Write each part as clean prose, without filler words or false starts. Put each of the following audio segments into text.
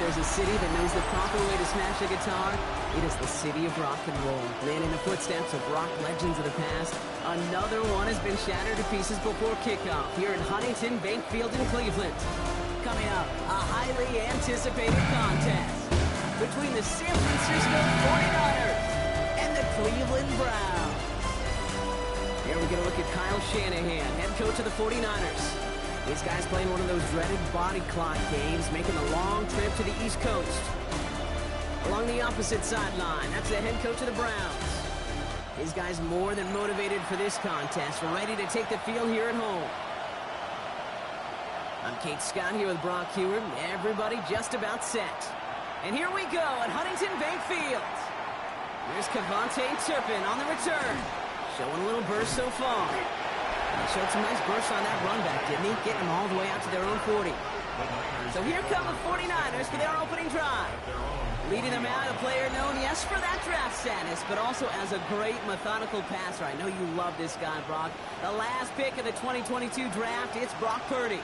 there's a city that knows the proper way to smash a guitar, it is the city of rock and roll. And in the footsteps of rock legends of the past, another one has been shattered to pieces before kickoff here at Huntington Bank Field in Cleveland. Coming up, a highly anticipated contest between the San Francisco 49ers and the Cleveland Browns. Here we get a look at Kyle Shanahan, head coach of the 49ers. These guys playing one of those dreaded body clock games, making a long trip to the East Coast. Along the opposite sideline, that's the head coach of the Browns. These guys more than motivated for this contest, ready to take the field here at home. I'm Kate Scott here with Brock Heward. Everybody just about set. And here we go at Huntington Bank Field. Here's Kevontae Turpin on the return. Showing a little burst so far. He showed some nice bursts on that run back, didn't he? Getting them all the way out to their own 40. So here come the 49ers for their opening drive. Leading them out, a player known, yes, for that draft status, but also as a great methodical passer. I know you love this guy, Brock. The last pick of the 2022 draft, it's Brock Purdy.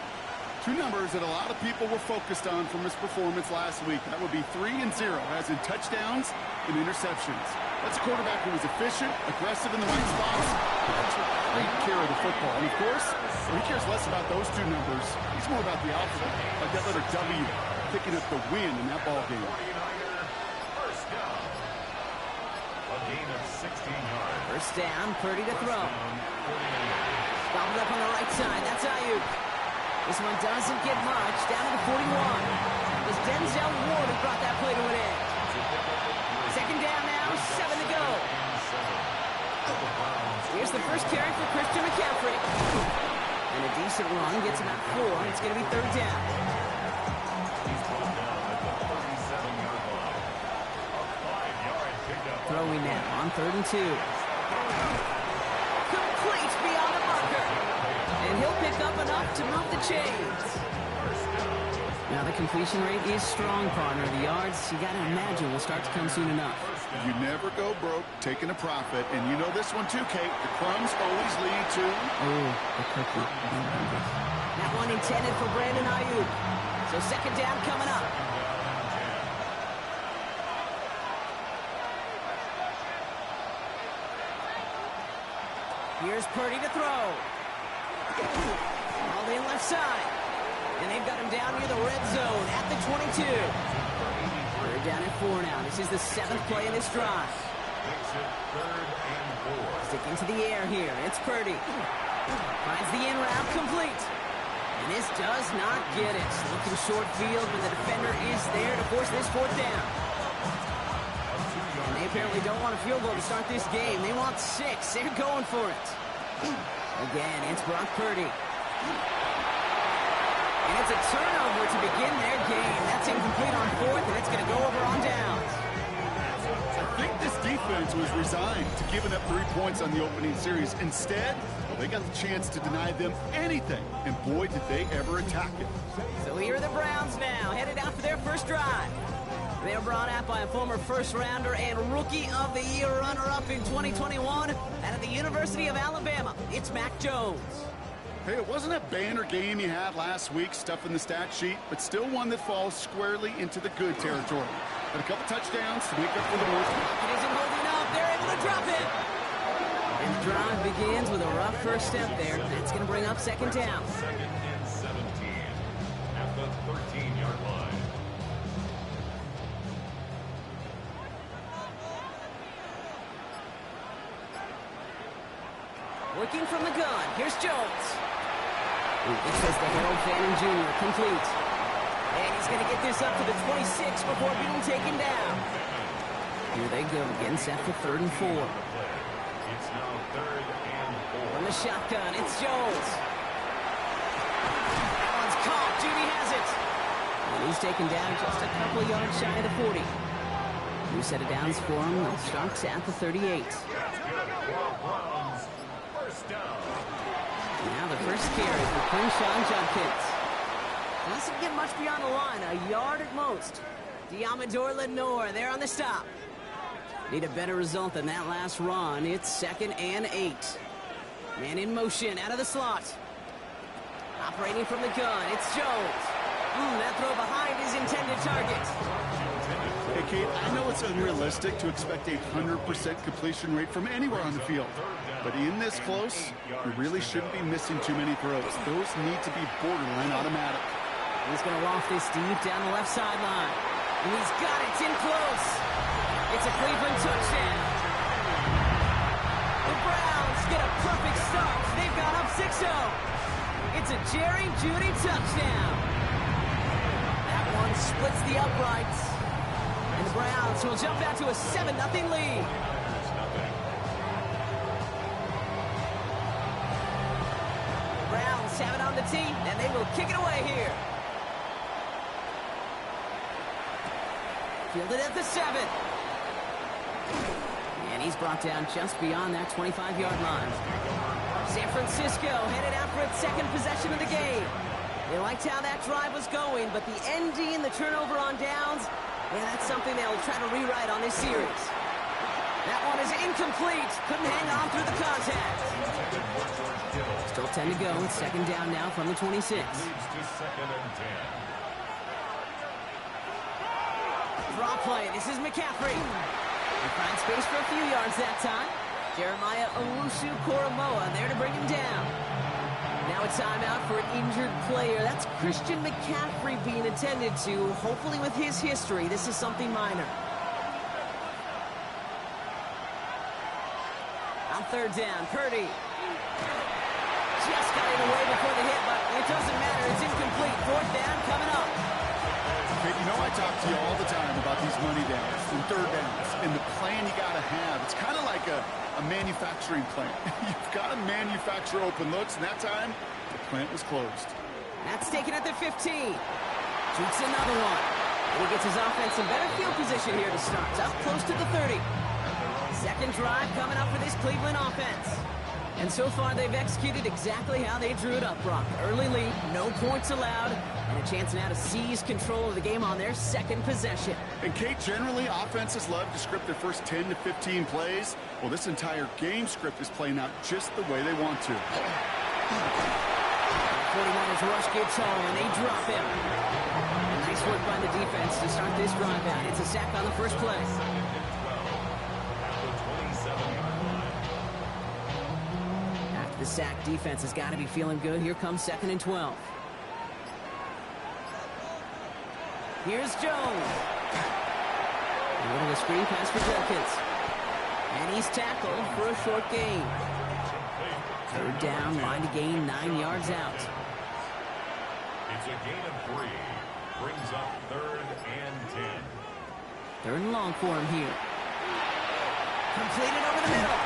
Two numbers that a lot of people were focused on from his performance last week. That would be 3 and 0, as in touchdowns and interceptions. That's a quarterback who was efficient, aggressive in the right spots, takes great care of the football. And of course, he cares less about those two numbers. He's more about the outcome, like that letter W, picking up the win in that ball game. First down. A gain of 16 yards. First down, Purdy to throw. Gobbled up on the right side. That's Ayuk. This one doesn't get much. Down to the 41. It was Denzel Ward who brought that play to an end. Second down now, 7 to go. Here's the first carry for Christian McCaffrey. And a decent run gets him at 4. It's going to be third down. He's brought down at the 37-yard line. A 5-yard pickup. Throwing now on 3rd and 2. Complete beyond the marker. And he'll pick up enough to move the chains. Now the completion rate is strong, partner. The yards, you got to imagine, will start to come soon enough. You never go broke taking a profit. And you know this one too, Kate. The crumbs always lead to... Oh, the cookie. That one intended for Brandon Ayuk. So second down coming up. Here's Purdy to throw. All in left side. And they've got him down near the red zone at the 22. They're down at 4 now. This is the 7th play in this drive. Sticking to the air here. It's Purdy. Finds the in route complete. And this does not get it. Looking short field, but the defender is there to force this 4th down. And they apparently don't want a field goal to start this game. They want 6. They're going for it. Again, it's Brock Purdy. And it's a turnover to begin their game. That's incomplete on 4th, and it's going to go over on downs. I think this defense was resigned to giving up 3 points on the opening series. Instead, they got the chance to deny them anything, and boy, did they ever attack it. So here are the Browns now, headed out for their first drive. They are brought out by a former first-rounder and Rookie of the Year runner-up in 2021 out of the University of Alabama. It's Mac Jones. Hey, it wasn't a banner game you had last week, stuff in the stat sheet, but still one that falls squarely into the good territory. Had a couple touchdowns to make up for the worst. It isn't holding up. They're able to drop it. And the drive begins with a rough first step there. That's going to bring up second down. Second and 17 at the 13-yard line. Working from the gun. Here's Jones. It says the Harold Fannin Jr. complete. And he's going to get this up to the 26 before being taken down. Here they go, getting set for 3rd and 4. It's now 3rd and 4. From the shotgun, it's Jones. That one's caught. Judy has it. And he's taken down just a couple yards shy of the 40. New set of downs for him. They'll start at the 38. Now the first carry for Quinshon Judkins. Doesn't get much beyond the line, a yard at most. Diamador Lenore there on the stop. Need a better result than that last run. It's 2nd and 8. Man in motion out of the slot. Operating from the gun, it's Jones. That throw behind his intended target. Hey, Kate, I know it's unrealistic to expect a 100% completion rate from anywhere on the field. But in this close, you really shouldn't be missing too many throws. Those need to be borderline automatic. He's going to loft this deep down the left sideline. And he's got it. It's in close. It's a Cleveland touchdown. The Browns get a perfect start. They've gone up 6-0. It's a Jerry Jeudy touchdown. That one splits the uprights. And the Browns will jump out to a 7-0 lead. The Browns have it on the tee, and they will kick it away here. Fielded at the 7. And he's brought down just beyond that 25-yard line. San Francisco headed out for its second possession of the game. They liked how that drive was going, but the ND and the turnover on downs, yeah, that's something they'll try to rewrite on this series. That one is incomplete. Couldn't hang on through the contact. Still 10 to go. It's second down now from the 26. Draw play. This is McCaffrey. He finds space for a few yards that time. Jeremiah Owusu-Koramoah there to bring him down. Now a timeout for an injured player. That's Christian McCaffrey being attended to. Hopefully with his history, this is something minor. On third down, Purdy. Just got it away before the hit, but it doesn't matter. It's incomplete. Fourth down coming up. Hey, you know I talk to you all the time about these money downs and third downs and the plan you got to have. It's kind of like a manufacturing plant. You've got to manufacture open looks, and that time, the plant was closed. That's taken at the 15. Shoots another one. And he gets his offense in better field position here to start. Up close to the 30. Second drive coming up for this Cleveland offense. And so far, they've executed exactly how they drew it up, Brock. Early lead, no points allowed, and a chance now to seize control of the game on their second possession. And, Kate, generally, offenses love to script their first 10 to 15 plays. Well, this entire game script is playing out just the way they want to. 49ers rush gets home, and they drop him. Nice work by the defense to start this drive out. It's a sack on the first play. The sack defense has got to be feeling good. Here comes second and 12. Here's Jones. A little of a screen pass for Jenkins. And he's tackled for a short gain. Third down, line to gain 9 yards out. It's a gain of 3. Brings up third and 10. Third and long for him here. Completed over the middle.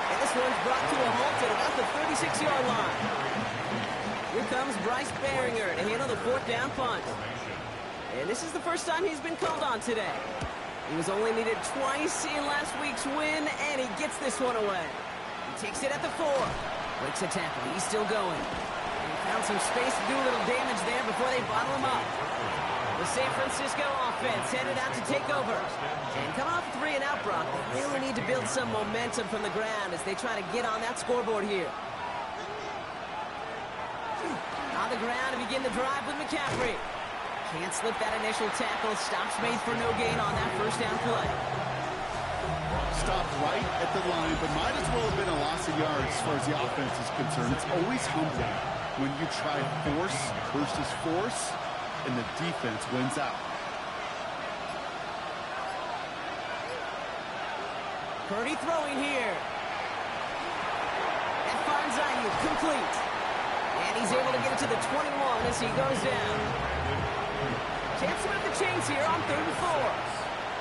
And this one's brought to a halt at about the 36-yard line. Here comes Bryce Baringer to handle the fourth down punt. And this is the first time he's been called on today. He was only needed twice in last week's win, and he gets this one away. He takes it at the 4. Breaks a tackle. He's still going. He found some space to do a little damage there before they bottle him up. The San Francisco offense headed out to take over. And coming off 3 and out, Brock, they really need to build some momentum from the ground as they try to get on that scoreboard here. On the ground to begin the drive with McCaffrey. Can't slip that initial tackle. Stops made for no gain on that first down play. Stopped right at the line, but might as well have been a loss of yards as far as the offense is concerned. It's always humbling when you try force versus force, and the defense wins out. Purdy throwing here. And finds Ayuk complete. And he's able to get it to the 21 as he goes down. Chance to move the chains here on 3rd and 4.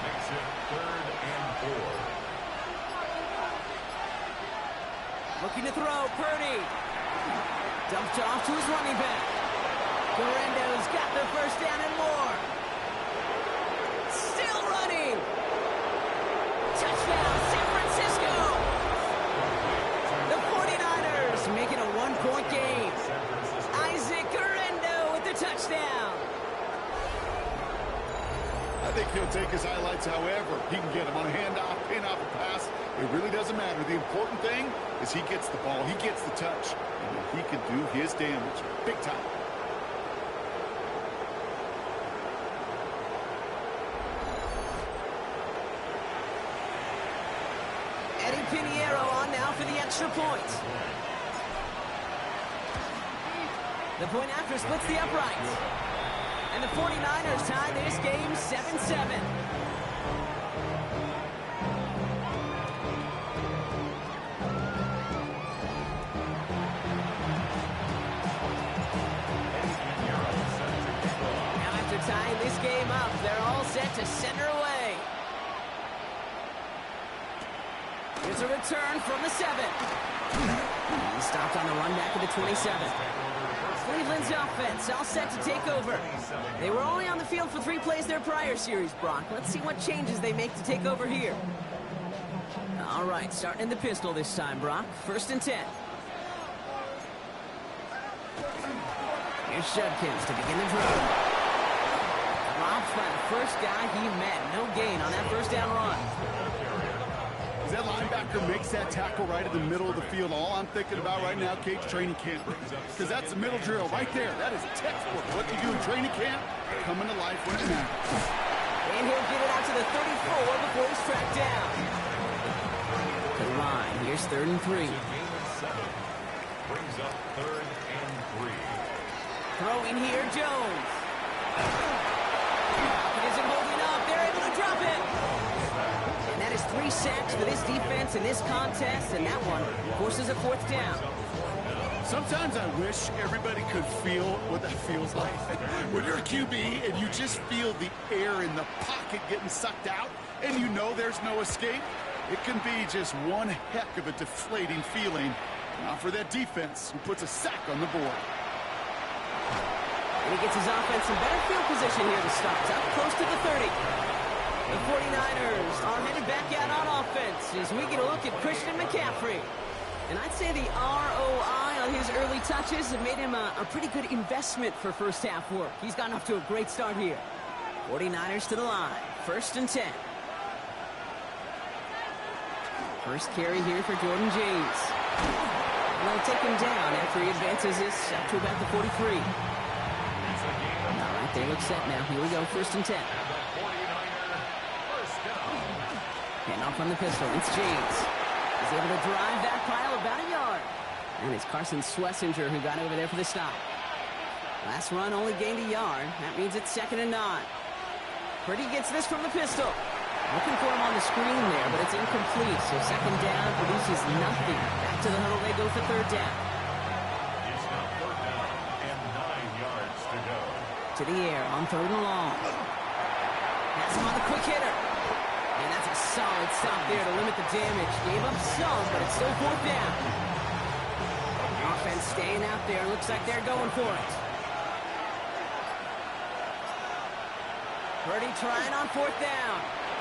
Makes it 3rd and 4. Looking to throw, Purdy. Dumped off to his running back. Guarendo's got the first down and more. Still running. Touchdown, San Francisco. The 49ers make it a 1-point game. Isaac Guarendo with the touchdown. I think he'll take his highlights however he can get them on a handoff, pin-off, a pass. It really doesn't matter. The important thing is he gets the ball, he gets the touch, and he can do his damage big time. extra point. The point after splits the uprights. And the 49ers tie this game 7-7. Tying this game up, they're all set to center away. It's a return from the 7. He stopped on the run back of the 27. Cleveland's offense all set to take over. They were only on the field for 3 plays their prior series, Brock. Let's see what changes they make to take over here. All right, starting in the pistol this time, Brock. 1st and 10. Here's Judkins to begin the drive. Drops by the first guy he met. No gain on that 1st down run. As that linebacker makes that tackle right in the middle of the field, all I'm thinking about right now, Cage, training camp. Because that's the middle drill right there. That is textbook. What you do in training camp, coming to life when it matters. And he'll get it out to the 34 before he's tracked down. The line. Here's 3rd and 3. Brings up 3rd and 3. Throwing here, Jones. Isn't holding up. They're able to drop it. And that is 3 sacks for this defense in this contest, and that one forces a 4th down. Sometimes I wish everybody could feel what that feels like. When you're a QB and you just feel the air in the pocket getting sucked out, and you know there's no escape, it can be just one heck of a deflating feeling. Not for that defense who puts a sack on the board. And he gets his offense in better field position here to start. Up close to the 30. The 49ers are headed back out on offense as we get a look at Christian McCaffrey. And I'd say the ROI on his early touches have made him a pretty good investment for 1st half work. He's gotten off to a great start here. 49ers to the line. 1st and 10. First carry here for Jordan James. And they'll take him down after he advances this up to about the 43. All right, they look set now. Here we go, 1st and 10. And off on the pistol, it's James. He's able to drive that pile about a yard. And it's Carson Schlesinger who got over there for the stop. Last run only gained a yard. That means it's 2nd and 9. Purdy gets this from the pistol. Looking for him on the screen there, but it's incomplete. So 2nd down produces nothing. Back to the huddle they go for 3rd down. It's now 3rd down and 9 yards to go. To the air on 3rd and long. Has him on the quick hitter. And that's a solid stop there to limit the damage. Gave up some, but it's still 4th down. Offense staying out there. Looks like they're going for it. Purdy trying on 4th down.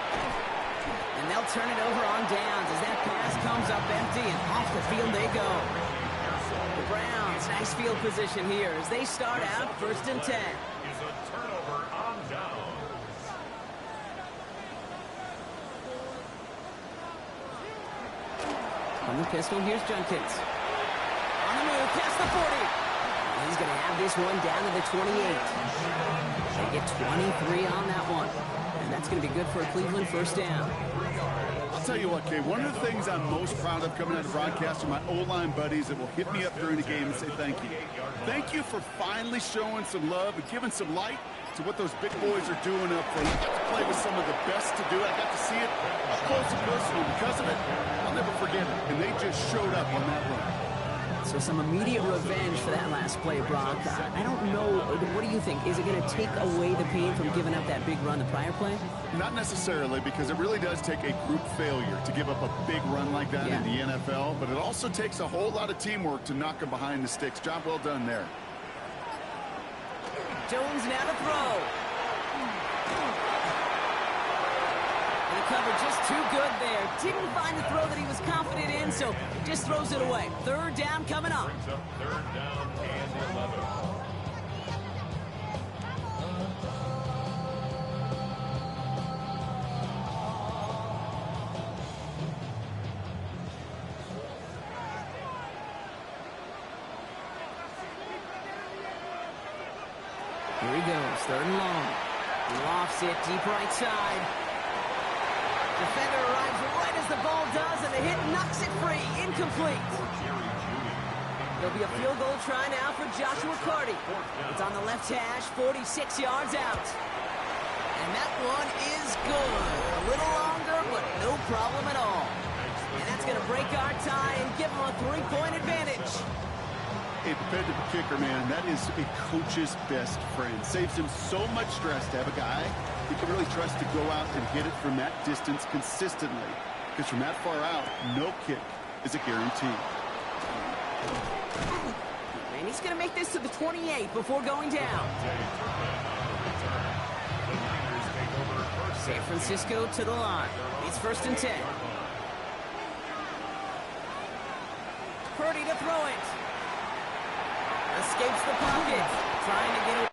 And they'll turn it over on downs as that pass comes up empty and off the field they go. The Browns, nice field position here as they start out 1st and 10. Is a turnover on downs. On the pistol, here's Judkins. On the move, past the 40. He's going to have this one down to the 28. They get 23 on that one. And that's going to be good for a Cleveland 1st down. I'll tell you what, Kay, one of the things I'm most proud of coming out of broadcast are my O-line buddies that will hit me up during the game and say thank you. Thank you for finally showing some love and giving some light to what those big boys are doing up front. I got to play with some of the best to do it. I got to see it up close and personal. Because of it, I'll never forget it. And they just showed up on that run. So some immediate revenge for that last play, Brock. I don't know. What do you think? Is it going to take away the pain from giving up that big run the prior play? Not necessarily, because it really does take a group failure to give up a big run like that in the NFL. But it also takes a whole lot of teamwork to knock them behind the sticks. Job well done there. Jones now to throw. And the cover just too good there. Didn't find the throw that he was confident in, so just throws it away. 3rd down coming up. Brings up 3rd down and 11. Here he goes, 3rd and long. He lofts it deep right side. Defender arrives right as the ball does, and the hit knocks it free. Incomplete. There'll be a field goal try now for Joshua Carty. It's on the left hash, 46 yards out. And that one is good. A little longer, but no problem at all. And that's going to break our tie and give them a 3-point advantage. A dependable kicker, man, that is a coach's best friend. Saves him so much stress to have a guy he can really trust to go out and hit it from that distance consistently. Because from that far out, no kick is a guarantee. And he's going to make this to the 28 before going down. San Francisco to the line. It's 1st and 10. Purdy to throw it. Escapes the pocket. Trying to get away.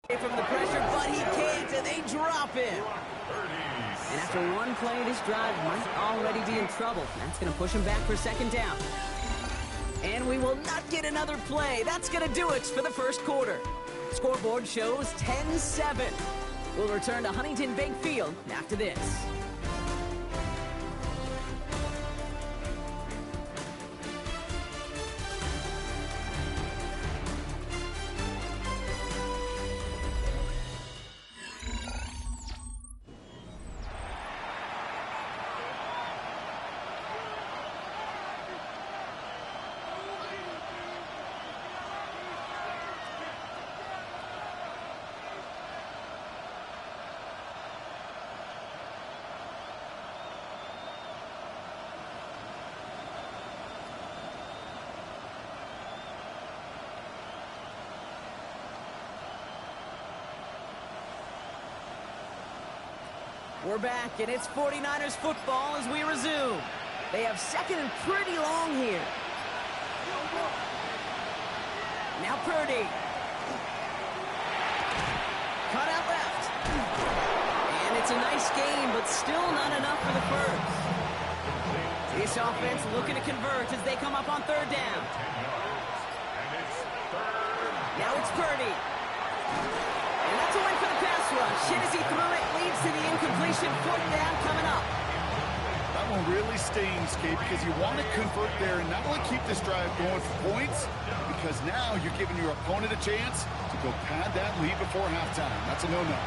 From the pressure, but he can't, and they drop him. And after one play, this drive might already be in trouble. That's going to push him back for 2nd down. And we will not get another play. That's going to do it for the 1st quarter. Scoreboard shows 10-7. We'll return to Huntington Bank Field after this. We're back, and it's 49ers football as we resume. They have 2nd and pretty long here. Now Purdy. Cut out left. And it's a nice game, but still not enough for the first. This offense looking to convert as they come up on 3rd down. Now it's Purdy. And that's a win for the pass rush. Hit as he threw it, leads to the incompletion. 4th down coming up. That one really stings, Kate, because you want to convert there and not only keep this drive going for points, because now you're giving your opponent a chance to go pad that lead before halftime. That's a no-no.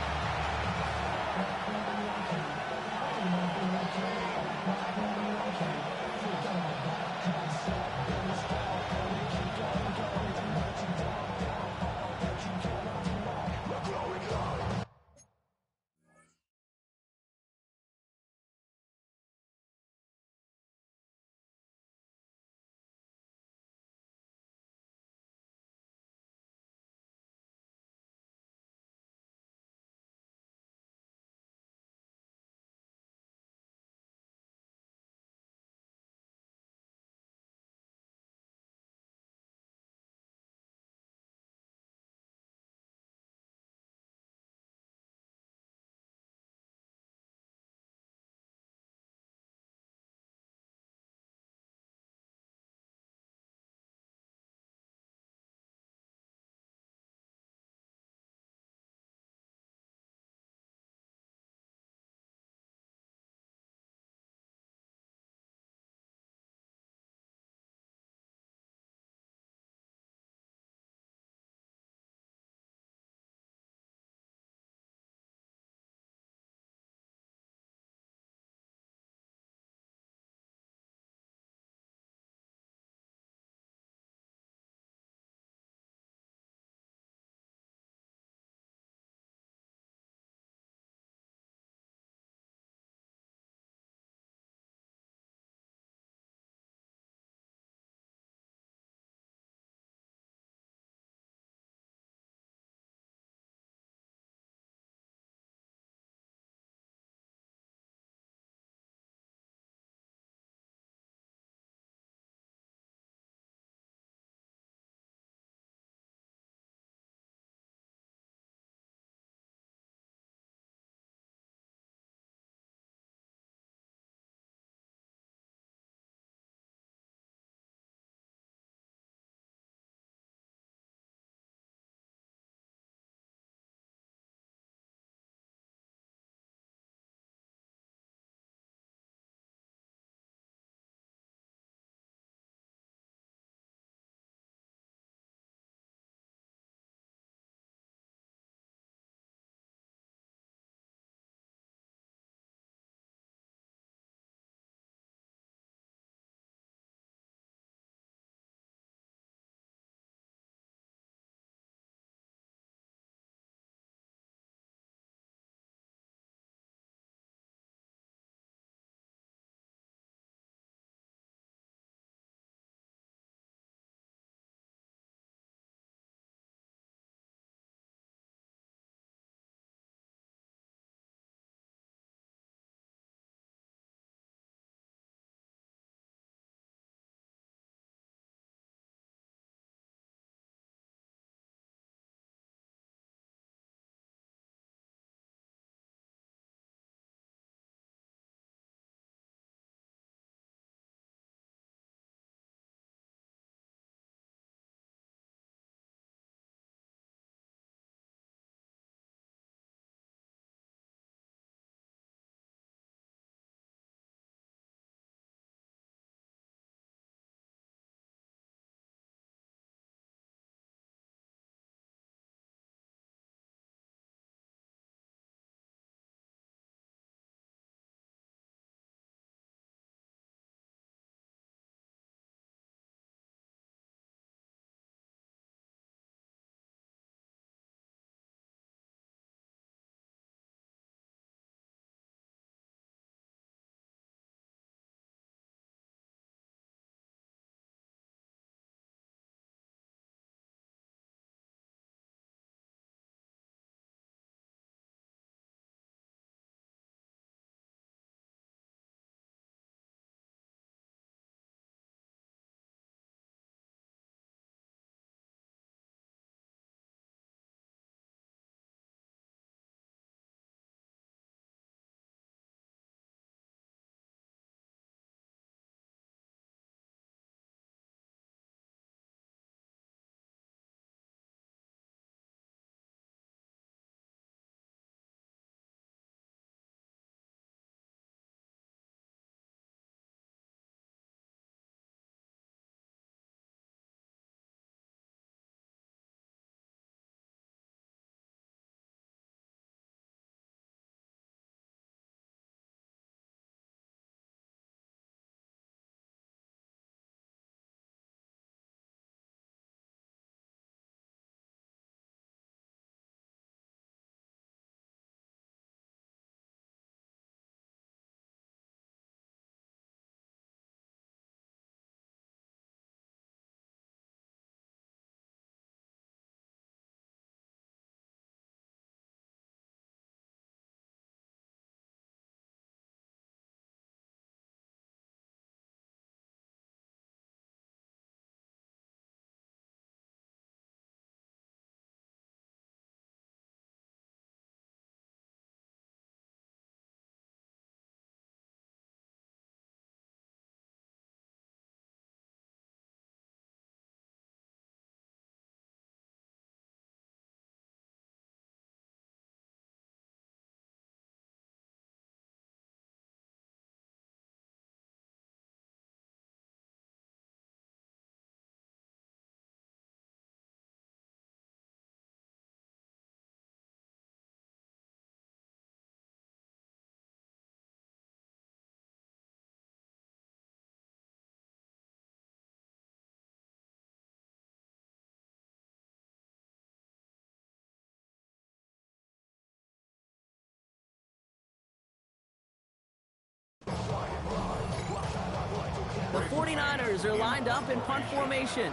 49ers are lined up in punt formation.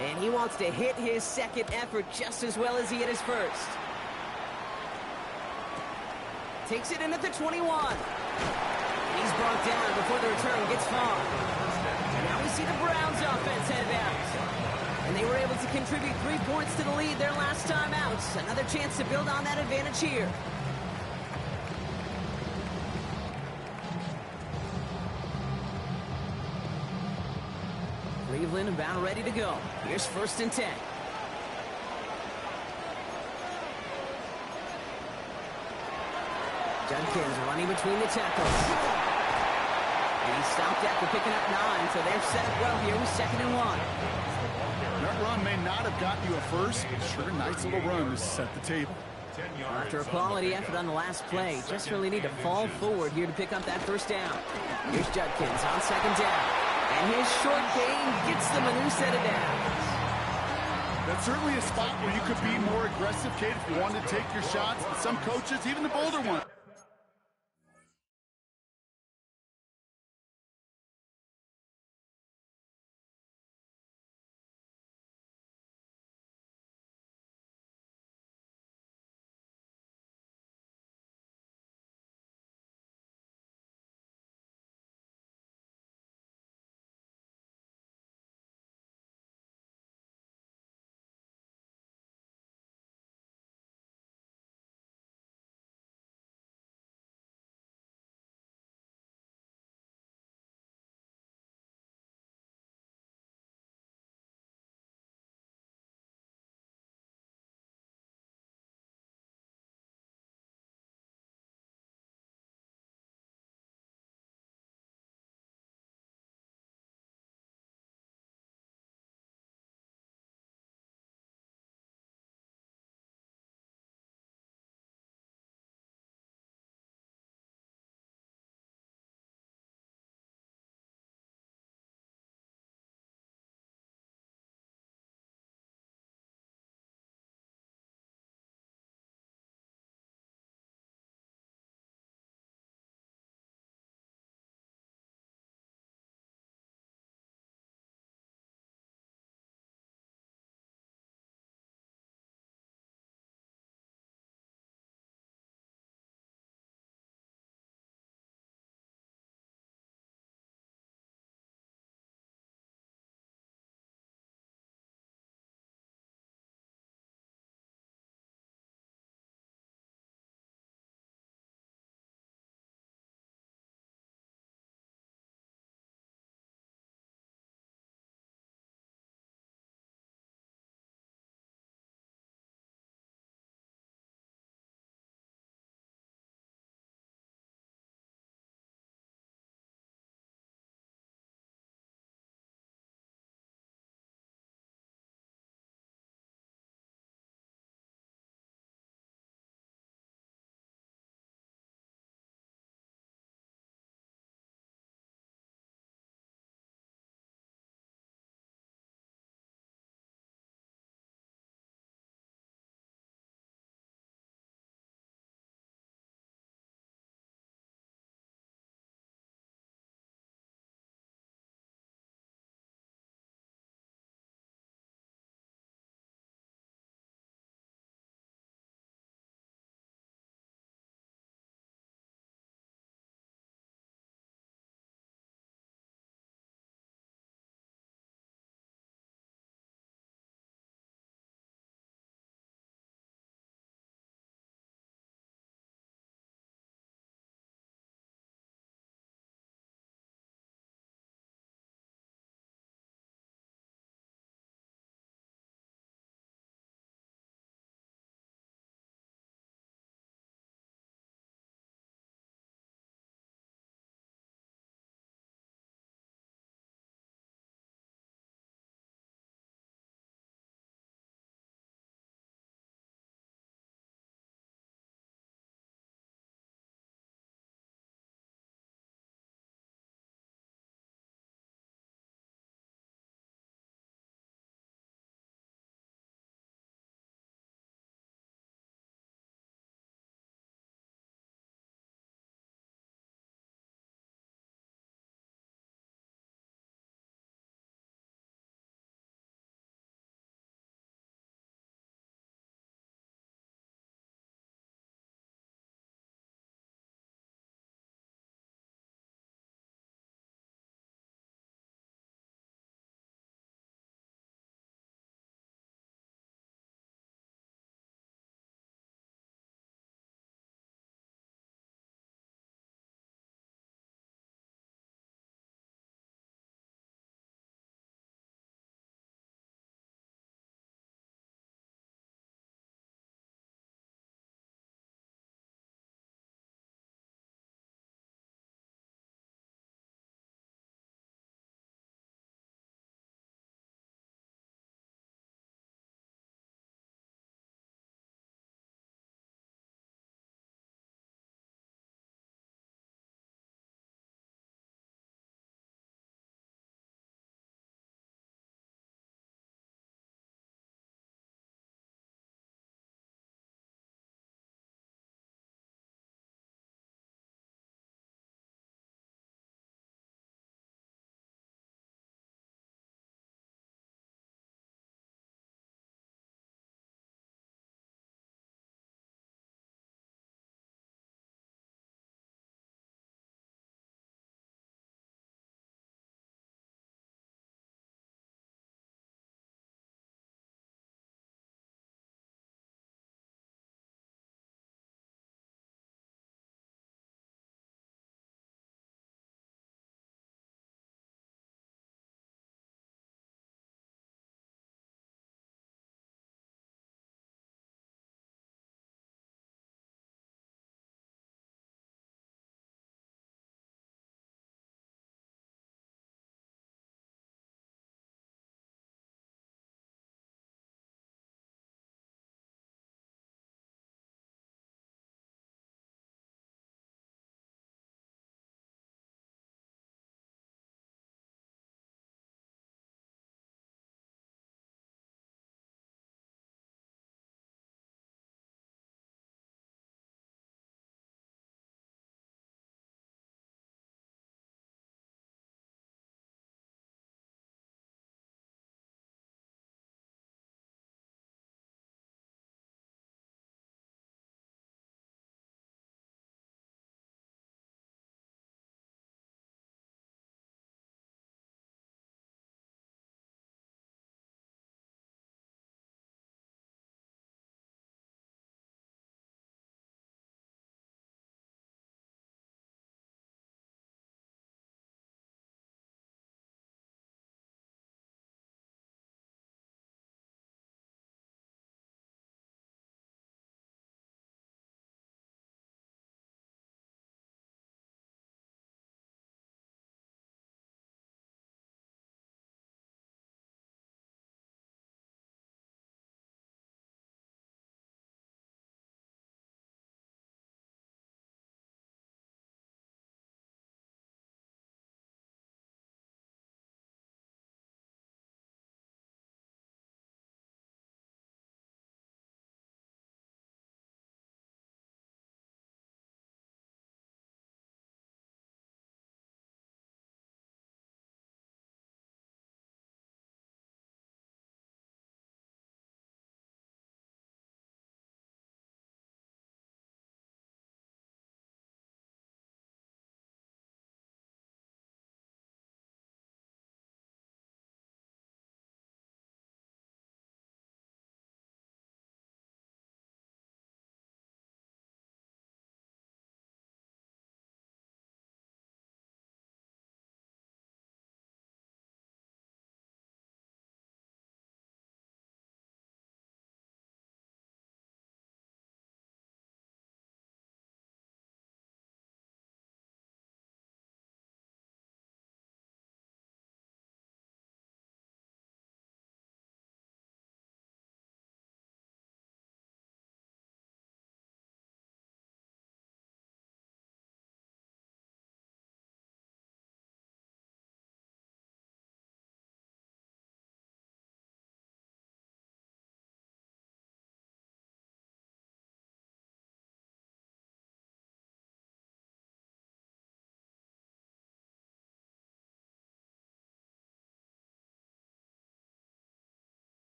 And he wants to hit his second effort just as well as he hit his first. Takes it in at the 21. He's brought down before the return gets far. And now we see the Browns offense head out. And they were able to contribute 3 points to the lead their last time out. Another chance to build on that advantage here. Cleveland about ready to go. Here's 1st and 10. Judkins running between the tackles. And he stopped after picking up 9, so they're set up well here with 2nd and 1. That run may not have gotten you a first, but sure, nice little run to set the table. After a quality effort on the last play, just really need to fall forward here to pick up that 1st down. Here's Judkins on 2nd down. And his short gain gets them a new set of downs. That's certainly a spot where you could be more aggressive, kid, if you wanted to take your shots. Some coaches, even the bolder ones,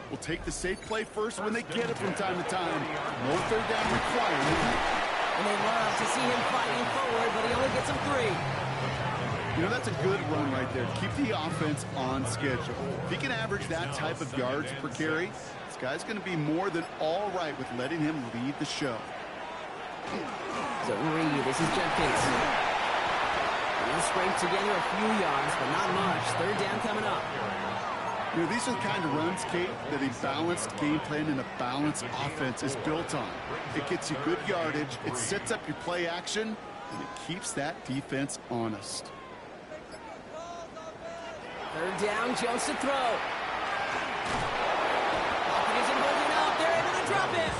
will take the safe play first when they get it from time to time. No third down required. And they love to see him fighting forward, but he only gets them 3. You know, that's a good run right there. Keep the offense on schedule. If he can average that type of yards per carry, this guy's going to be more than all right with letting him lead the show. So Reed, this is Jenkins. He'll scrape together a few yards, but not much. Third down coming up. You know, these are the kind of runs, Kate, that a balanced game plan and a balanced offense is built on. It gets you good yardage, it sets up your play action, and it keeps that defense honest. Third down, Jones to throw. Offense isn't holding up. They're able to drop it.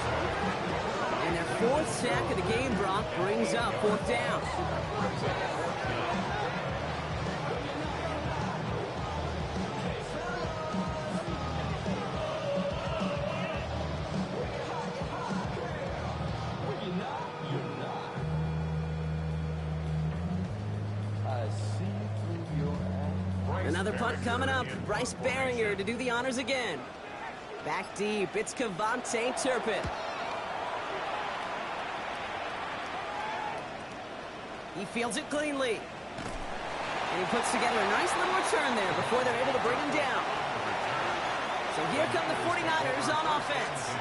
And their 4th sack of the game, Brock, brings up 4th down. Another punt coming up. Bryce Barringer to do the honors again. Back deep, it's Cavante Turpin. He fields it cleanly. And he puts together a nice little return there before they're able to bring him down. So here come the 49ers on offense.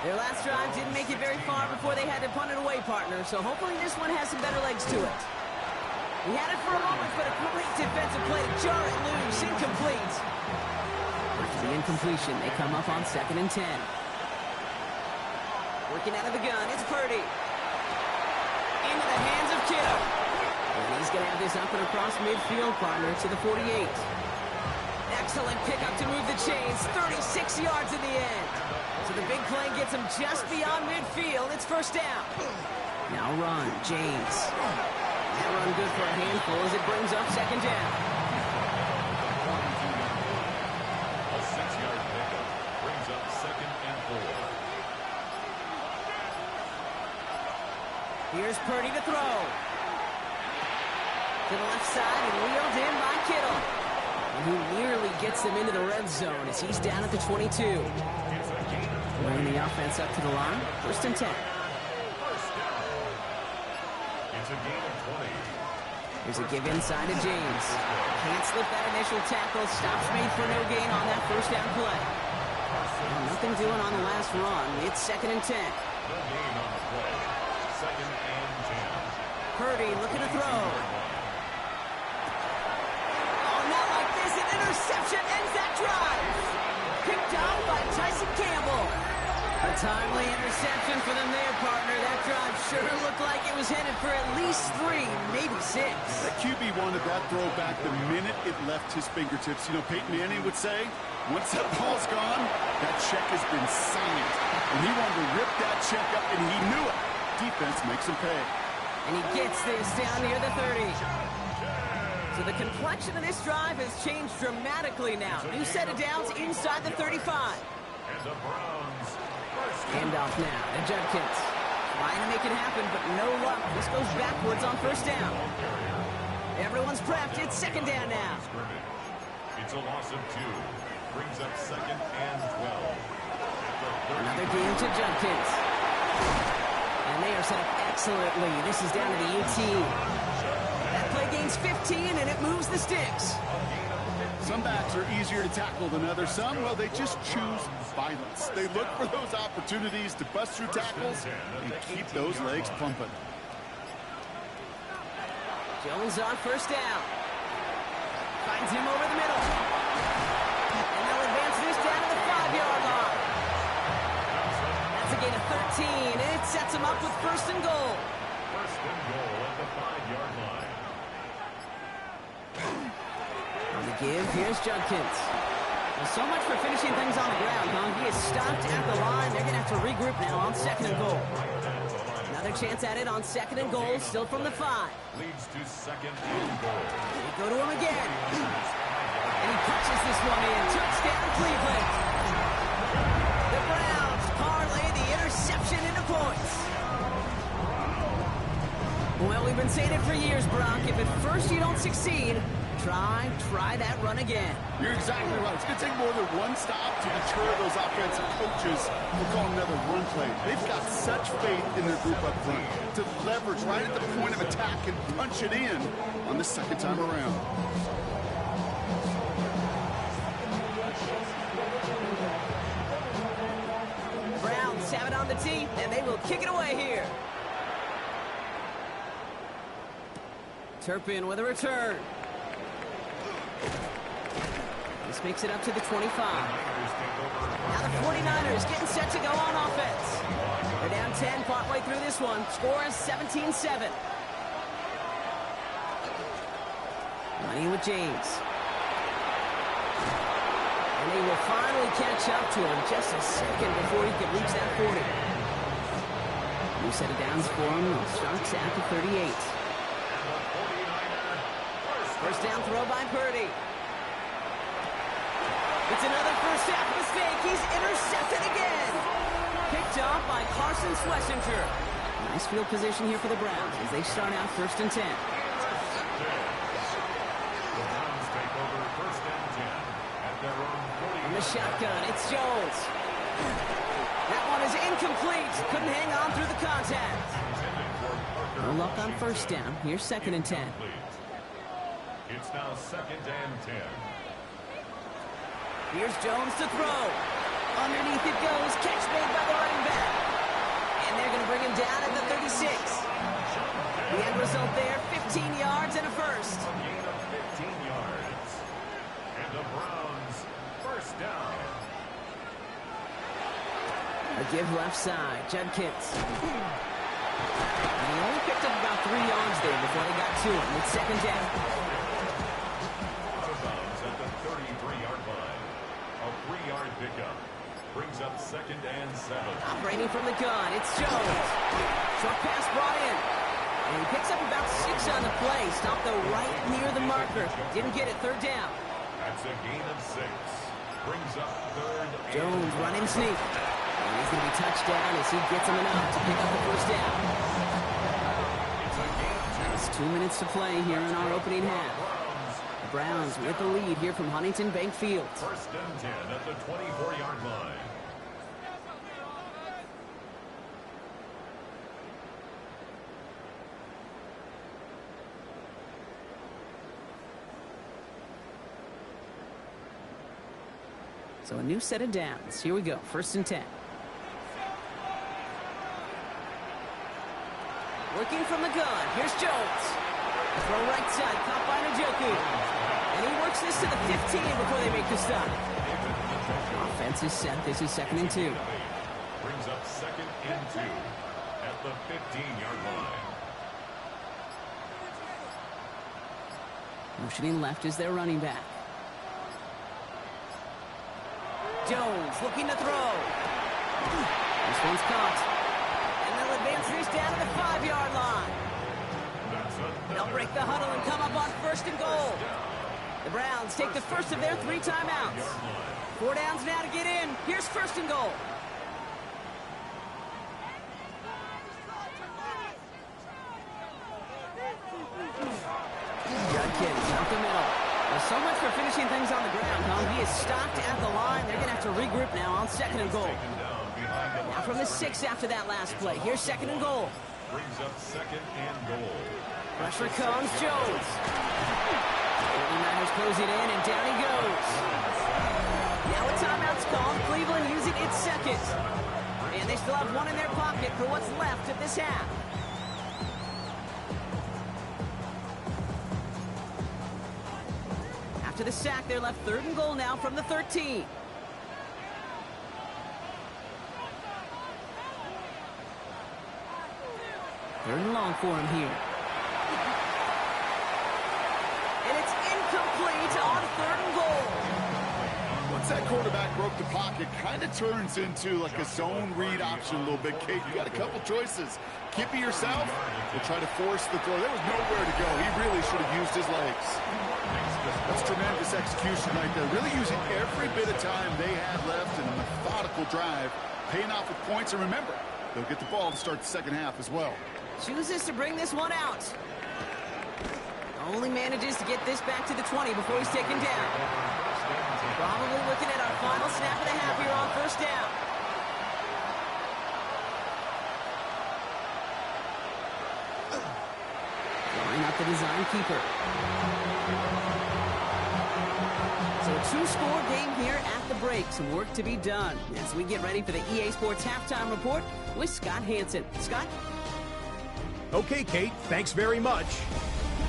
Their last drive didn't make it very far before they had to punt it away, partner. So hopefully this one has some better legs to it. He had it for a moment, but a great defensive play to jar it loose, incomplete. After the incompletion, they come up on 2nd and 10. Working out of the gun, it's Purdy. Into the hands of Kittle. And he's going to have this up and across midfield, partner, to the 48. Excellent pickup to move the chains, 36 yards in the end. So the big play gets him just beyond midfield. It's 1st down. Now run, James. That run good for a handful as it brings up 2nd down. A 6-yard pickup brings up 2nd and 4. Here's Purdy to throw. To the left side and wheeled in by Kittle. And who nearly gets them into the red zone as he's down at the 22. Bringing the offense up to the line. 1st and 10. It's a gain of 20. Here's a give inside to James. Can't slip that initial tackle. Stops made for no gain on that 1st down play. And nothing doing on the last run. It's 2nd and 10. No gain on the play. 2nd and 10. Purdy looking to throw. Oh, not like this. An interception ends that drive. Picked off by Tyson Campbell. A timely interception for them there, partner. That drive sure looked like it was headed for at least 3, maybe 6. The QB wanted that throw back the minute it left his fingertips. You know, Peyton Manning would say, once that ball's gone, that check has been signed. And he wanted to rip that check up, and he knew it. Defense makes him pay. And he gets this down near the 30. So the complexion of this drive has changed dramatically now. New set of downs inside the 35. And the Browns. Handoff now to Judkins. Trying to make it happen, but no luck. This goes backwards on 1st down. Everyone's prepped. It's 2nd down now. It's a loss of 2. Brings up 2nd and 12. Another game to Judkins. And they are set up excellently. This is down to the 18. That play gains 15, and it moves the sticks. Some backs are easier to tackle than others. Some, well, they just choose violence. They look for those opportunities to bust through tackles and keep those legs pumping. Jones on 1st down. Finds him over the middle. And they'll advance this down to the 5-yard line. That's a gain of 13, and it sets him up with 1st and goal. 1st and goal at the 5-yard line. On the give, here's Judkins. Well, so much for finishing things on the ground, huh? He is stopped at the line. They're going to have to regroup now on 2nd and goal. Another chance at it on 2nd and goal, still from the 5. Leads to 2nd and goal. They go to him again. And he punches this one in. Touchdown, Cleveland. The Browns parlay the interception into points. Well, we've been saying it for years, Brock. If at first you don't succeed, try that run again. You're exactly right. It's going to take more than one stop to deter those offensive coaches from calling another run play. They've got such faith in their group up front to leverage right at the point of attack and punch it in on the second time around. Browns have it on the tee, and they will kick it away here. Turpin with a return. This makes it up to the 25. Now the 49ers getting set to go on offense. They're down 10 partway through this one. Score is 17-7. Running with James. And they will finally catch up to him just a second before he can reach that 40. New set of downs for him. Starts at the 38. First down throw by Purdy. It's another first half mistake. He's intercepted again. Picked off by Carson Schlesinger. Nice field position here for the Browns as they start out 1st and 10. The Browns take over 1st and 10 at their own 40. In the shotgun, it's Jones. That one is incomplete. Couldn't hang on through the contact. No luck on 1st down. Here's 2nd and 10. It's now 2nd and 10. Here's Jones to throw. Underneath it goes. Catch made by the running back. And they're going to bring him down at the 36. The end result there, 15 yards and a first. A gain of 15 yards. And the Browns 1st down. A give left side. Judkins. And he only picked up about 3 yards there before they got to him with 2nd down. Out of bounds at the 33-yard line. A 3-yard pickup brings up 2nd and 7. Operating from the gun, it's Jones. Short pass brought in. And he picks up about 6 on the play. Stopped though right near the marker. Didn't get it. 3rd down. That's a gain of 6. Brings up 3rd. Jones running sneak. And he's going to be touched down as he gets him enough to pick up the 1st down. It's a gain of 2. It's 2 minutes to play here in our opening half. The Browns with the lead here from Huntington Bank Field. 1st and 10 at the 24-yard line. So a new set of downs. Here we go. 1st and 10. Working from the gun. Here's Jones. Throw right side. Caught by Njoku. And he works this to the 15 before they make the stop. Offense is set. This is 2nd and 2. Brings up 2nd and 2 at the 15-yard line. Motioning left is their running back. Jones looking to throw. This one's caught. And they'll advance this down to the 5-yard line. They'll break the huddle and come up on 1st and goal. The Browns take the first of their 3 timeouts. 4 downs now to get in. Here's 1st and goal. Judkins up the middle. There's so much for finishing things on the ground, huh? He is stopped at the line. They're going to have to regroup now on 2nd and goal. Now from the 6 after that last play. Here's 2nd and goal. Brings up 2nd and goal. Pressure comes Jones. 49ers close it in, and down he goes. Now a timeout's called. Cleveland using its 2nd. And they still have 1 in their pocket for what's left of this half. After the sack, they're left 3rd and goal now from the 13. 3rd and long for him here. And it's incomplete on 3rd and goal. Once that quarterback broke the pocket, kind of turns into like a zone read option a little bit, Kate. You got a couple choices. Keep it yourself or try to force the throw. There was nowhere to go. He really should have used his legs. That's tremendous execution right there. Really using every bit of time they had left in a methodical drive, paying off with points. And remember, they'll get the ball to start the 2nd half as well. Chooses to bring this one out. Only manages to get this back to the 20 before he's taken down. Probably looking at our final snap of the half here on first down. Drawing up the design keeper. So a two-score game here at the break. Some work to be done as we get ready for the EA Sports Halftime Report with Scott Hansen. Scott? Okay, Kate, thanks very much.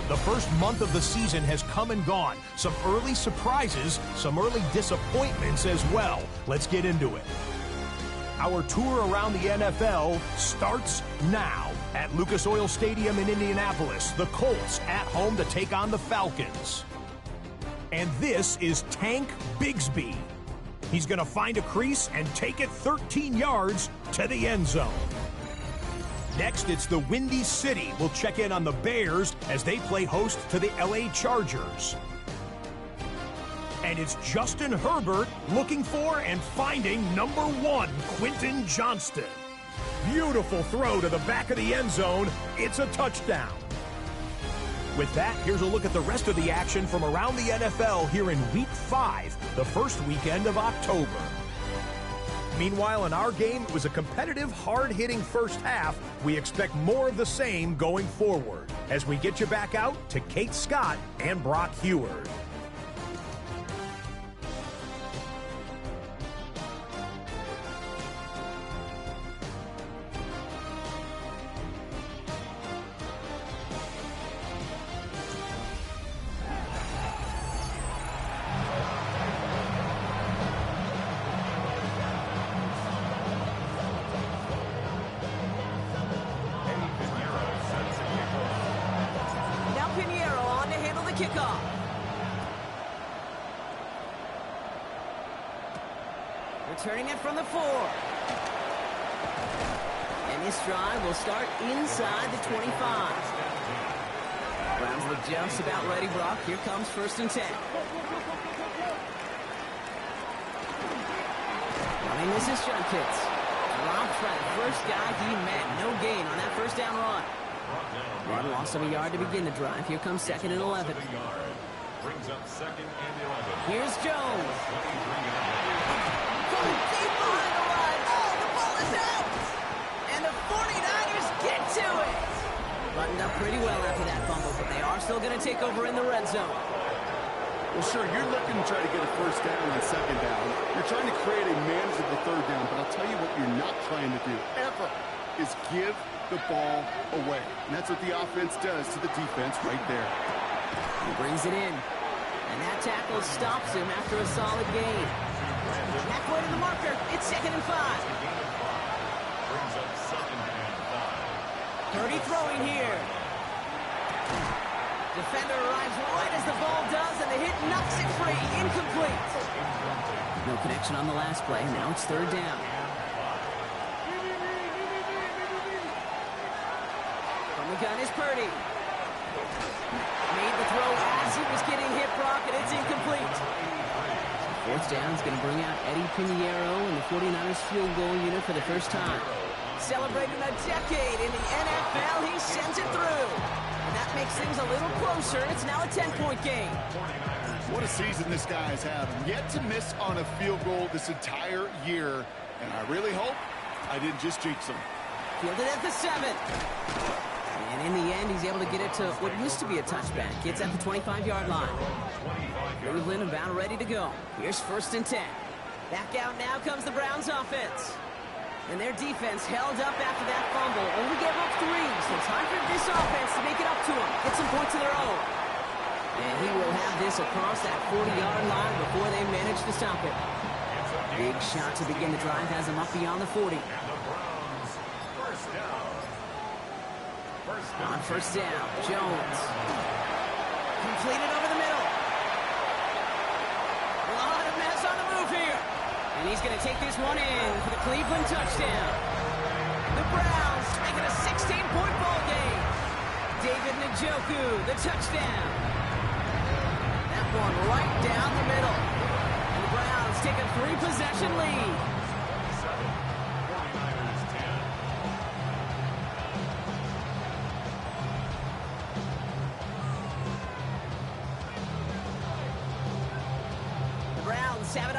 The first month of the season has come and gone. Some early surprises, some early disappointments as well. Let's get into it. Our tour around the NFL starts now. At Lucas Oil Stadium in Indianapolis, the Colts at home to take on the Falcons. And this is Tank Bigsby. He's going to find a crease and take it 13 yards to the end zone. Next, it's the Windy City. We'll check in on the Bears as they play host to the LA Chargers. And it's Justin Herbert looking for and finding number 1, Quentin Johnston. Beautiful throw to the back of the end zone. It's a touchdown. With that, here's a look at the rest of the action from around the NFL here in Week 5, the first weekend of October. Meanwhile, in our game, it was a competitive, hard-hitting first half. We expect more of the same going forward as we get you back out to Kate Scott and Brock Heward. Kickoff. Returning it from the 4. And this drive will start inside the 25. Browns look just about ready, Brock. Here comes 1st and 10. Running this is Junkins. Dropped right. First guy he met. No gain on that first down run. One loss of a yard to begin the drive. Here comes 2nd and 11. Brings up 2nd and 11. Here's Jones. Going deep behind the line. Oh, the ball is out. And the 49ers get to it. Buttoned up pretty well after that fumble, but they are still going to take over in the red zone. Well, sure, you're looking to try to get a first down on 2nd down. You're trying to create a manageable 3rd down, but I'll tell you what you're not trying to do ever is give the ball away. And that's what the offense does to the defense right there. He brings it in. And that tackle stops him after a solid gain. Halfway to the marker. It's 2nd and 5. Brings up 2nd and 5. 30 throwing here. Defender arrives right as the ball does, and the hit knocks it free. Incomplete. No connection on the last play. Now it's 3rd down. From the gun is Purdy. Made the throw as he was getting hit, Brock, and it's incomplete. 4th down is going to bring out Eddie Pinheiro and the 49ers field goal unit for the first time. Celebrating a decade in the NFL, he sends it through. And that makes things a little closer. It's now a 10-point game. What a season this guy has had. Yet to miss on a field goal this entire year. And I really hope I didn't just jinx him. Fielded at the 7. And in the end, he's able to get it to what used to be a touchback. It's at the 25-yard line. Cleveland about ready to go. Here's 1st and 10. Back out now comes the Browns offense. And their defense held up after that fumble. Only gave up 3, so time for this offense to make it up to them. Get some points of their own. And he will have this across that 40-yard line before they manage to stop it. Big shot to begin the drive has him up beyond the 40. On 1st down, Jones. Completed over the middle. A lot of mess on the move here. And he's going to take this one in for the Cleveland touchdown. The Browns make it a 16-point ball game. David Njoku, the touchdown. That one right down the middle. And the Browns take a 3-possession lead.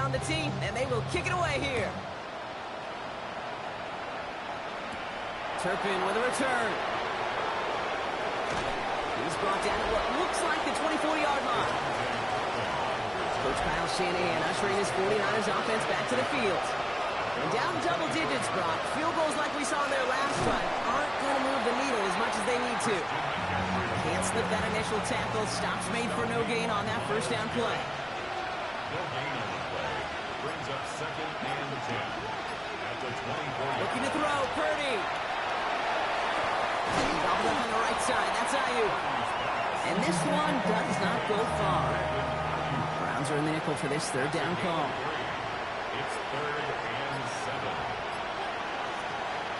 on the team, and they will kick it away here. Turpin with a return. He's brought down at what looks like the 24-yard line. Coach Kyle Shanahan ushering his 49ers offense back to the field. And down double digits, Brock. Field goals like we saw in their last drive aren't going to move the needle as much as they need to. Can't slip that initial tackle. Stops made for no gain on that first down play. No gain on the play. Brings up 2nd and 10. At the 24. Looking to throw, Purdy. Gobbled up on the right side. That's Ayuk. And this one does not go far. Browns are in the nickel for this third down call. It's 3rd and 7.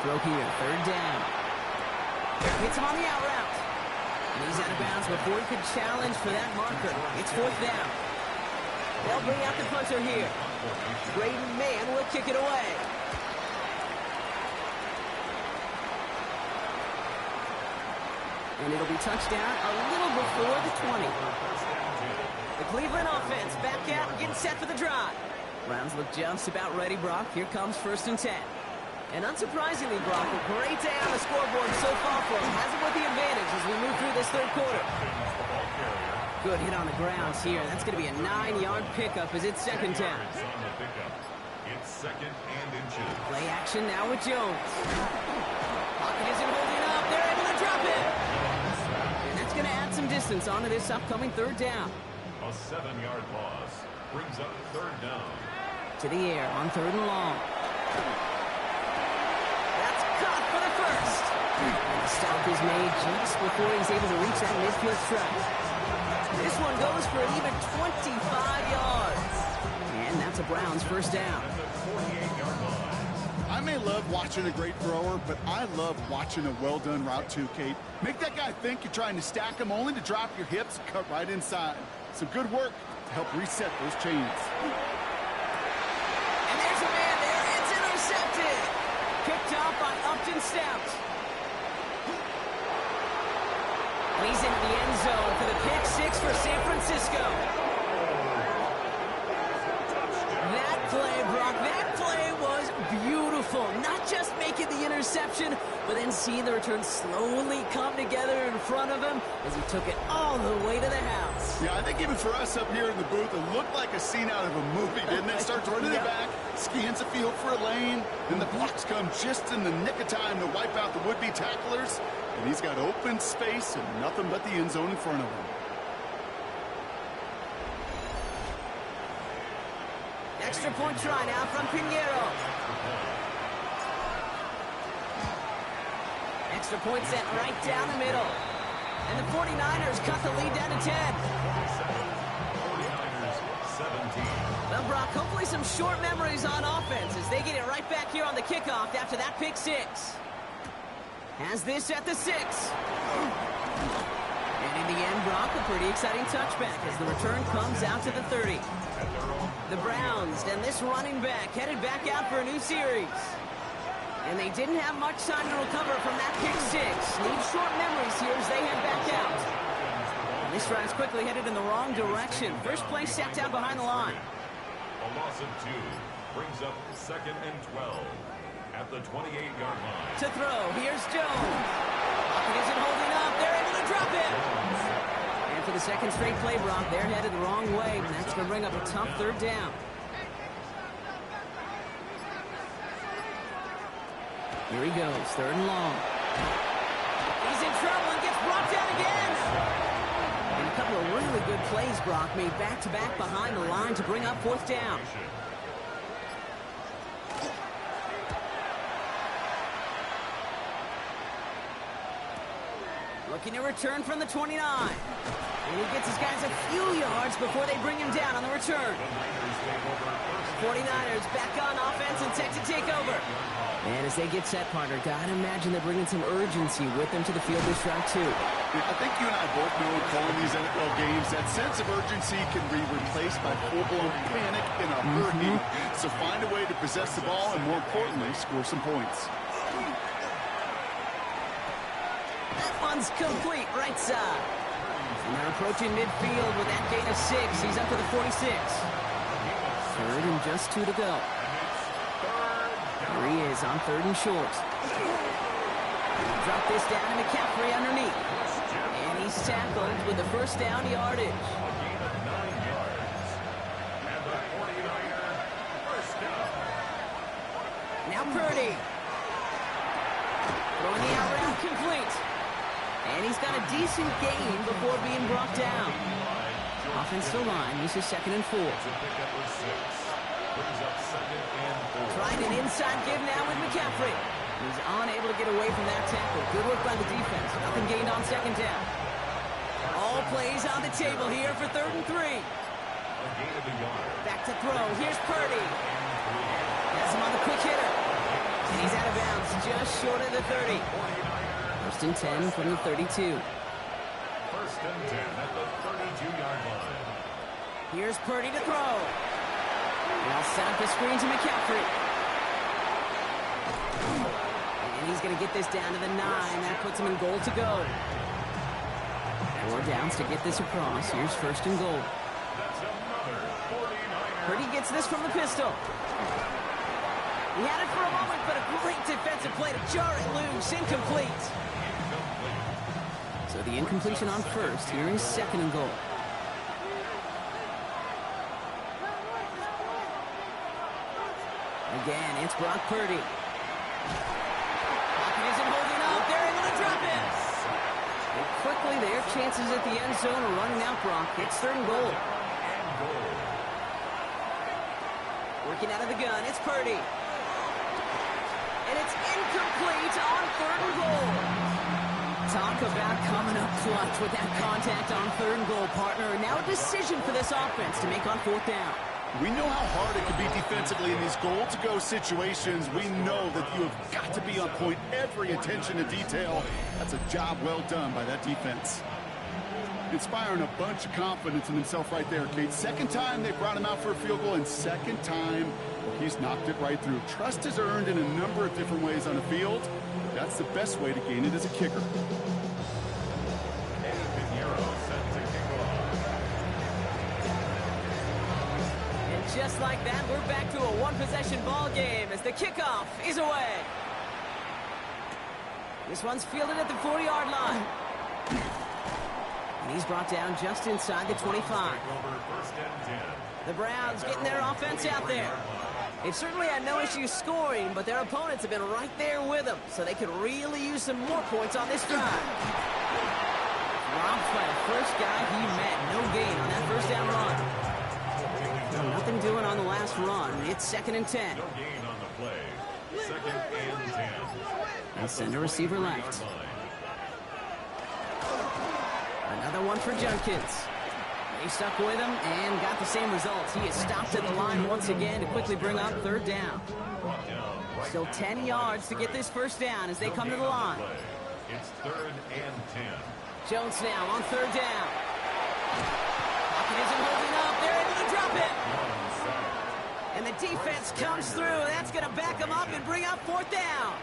Throw here, third down. Hits him on the out route. And he's out of bounds before he could challenge for that marker. It's 4th down. They'll bring out the punter here. Braden Mann will kick it away. And it'll be touchdown a little before the 20. The Cleveland offense back out and getting set for the drive. Browns look just about ready, Brock. Here comes 1st and 10. And unsurprisingly, Brock, a great day on the scoreboard so far for him. Has it with the advantage as we move through this third quarter. Good hit on the grounds here. That's going to be a 9-yard pickup as it's 2nd down. It's 2nd and inches. Play action now with Jones. Pocket isn't holding up. They're able to drop it. And that's going to add some distance onto this upcoming third down. A 7-yard loss brings up 3rd down. To the air on 3rd and long. That's caught for the first. And the stop is made just before he's able to reach that midfield strike. This one goes for an even 25 yards. And that's a Browns first down. I may love watching a great thrower, but I love watching a well-done route too, Kate. Make that guy think you're trying to stack him only to drop your hips and cut right inside. Some good work to help reset those chains. And there's a man there. It's intercepted. Picked off by Upton Stout. He's into the end zone for the pick six for San Francisco. That play, Brock, that play was beautiful. Not just making the interception, but then seeing the return slowly come together in front of him as he took it all the way to the house. Yeah, I think even for us up here in the booth, it looked like a scene out of a movie, didn't it? Starts running it back, scans the field for a lane, then the blocks come just in the nick of time to wipe out the would-be tacklers, and he's got open space and nothing but the end zone in front of him. Extra point try now from Pinheiro. Extra point set right down the middle. And the 49ers cut the lead down to 10. 49ers 17. Well, Brock, hopefully some short memories on offense as they get it right back here on the kickoff after that pick six. Has this at the 6. And in the end, Brock, a pretty exciting touchback as the return comes out to the 30. The Browns and this running back headed back out for a new series. And they didn't have much time to recover from that pick six. Need short memories here as they head back out. And this drive's quickly headed in the wrong direction. First play set down behind the line. A loss of 2 brings up 2nd and 12 at the 28-yard line. To throw, here's Jones. Pocket isn't holding up. They're able to drop it. And for the second straight play, Brock, they're headed the wrong way. And that's going to bring up a tough third down. Here he goes, 3rd and long. He's in trouble and gets brought down again. And a couple of really good plays, Brock, made back-to-back behind the line to bring up 4th down. Looking to return from the 29. And he gets his guys a few yards before they bring him down on the return. 49ers back on offense and set to take over. And as they get set, partner, gotta imagine they're bringing some urgency with them to the field this drive, too. I think you and I both know in calling these NFL games, that sense of urgency can be replaced by full-blown panic in a hurry. So find a way to possess the ball and, more importantly, score some points. That one's complete, right side. And they're approaching midfield with that gain of 6. He's up to the 46. Third and just 2 to go. Here he is on 3rd and short. Drop this down to McCaffrey underneath. And he's tackled with the first down yardage. Now Purdy. Throwing the out route complete. And he's got a decent gain before being brought down. Offensive line uses 2nd and 4. Trying an inside give now with McCaffrey. He's unable to get away from that tackle. Good work by the defense. Nothing gained on 2nd down. All plays on the table here for 3rd and 3. Back to throw. Here's Purdy. Has him on the quick hitter. And he's out of bounds just short of the 30. 1st and 10 from the 32. 1st and 10 at the 32-yard line. Here's Purdy to throw. They'll set up the screen to McCaffrey. And he's going to get this down to the 9. That puts him in goal to go. 4 downs to get this across. Here's 1st and goal. Purdy gets this from the pistol. He had it for a moment, but a great defensive play to jar it loose. Incomplete. So the incompletion on 1st. Here is 2nd and goal. Again, it's Brock Purdy. Pocket isn't holding up. They're able to drop it. And quickly, their chances at the end zone are running out, Brock. It's 3rd and goal. Working out of the gun, it's Purdy. And it's incomplete on 3rd and goal. Talk about coming up clutch with that contact on 3rd and goal, partner. And now a decision for this offense to make on 4th down. We know how hard it can be defensively in these goal-to-go situations. We know that you have got to be on point, every attention to detail. That's a job well done by that defense. Inspiring a bunch of confidence in himself right there, Kate. 2nd time they brought him out for a field goal, and 2nd time he's knocked it right through. Trust is earned in a number of different ways on the field. That's the best way to gain it as a kicker. Just like that, we're back to a one-possession ball game as the kickoff is away. This one's fielded at the 40-yard line. And he's brought down just inside the 25. The Browns getting their offense out there. They've certainly had no issues scoring, but their opponents have been right there with them, so they could really use some more points on this drive. Dropped by the first guy he met. No gain on that first down run. Nothing doing on the last run. It's 2nd and 10. No gain on the play. 2nd and 10. And send a receiver left. Another one for Junkins. They stuck with him and got the same results. He is stopped at the line once again to quickly bring up 3rd down. Still 10 yards to get this first down as they come to the line. It's 3rd and 10. Jones now on 3rd down. Pocket isn't holding up. They're able to drop it. And the defense comes through. That's going to back them up and bring up 4th down.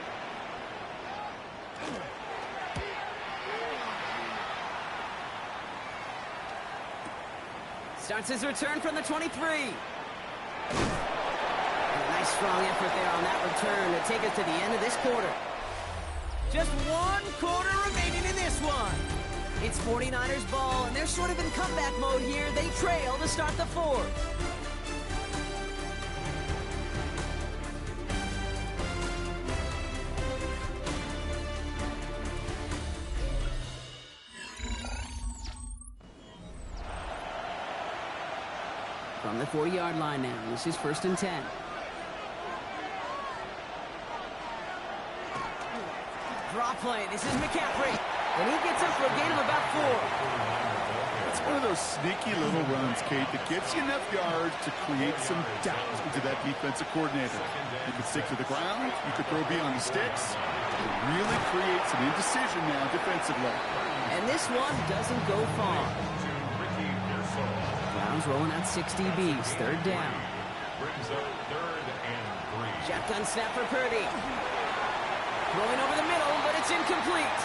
Starts his return from the 23. And a nice strong effort there on that return to take us to the end of this quarter. Just 1 quarter remaining in this one. It's 49ers ball, and they're sort of in comeback mode here. They trail to start the 4th. From the 40-yard line now, this is 1st and 10. Draw play, this is McCaffrey. And he gets up for a gain of about 4. It's one of those sneaky little runs, Kate, that gets you enough yards to create some doubt into that defensive coordinator. You can stick to the ground, you could throw beyond the sticks. It really creates an indecision now defensively. And this one doesn't go far. Browns rolling out 6 DBs, 3rd down. Brings up 3rd and 3. Shotgun snap for Purdy. Rolling over the middle, but it's incomplete.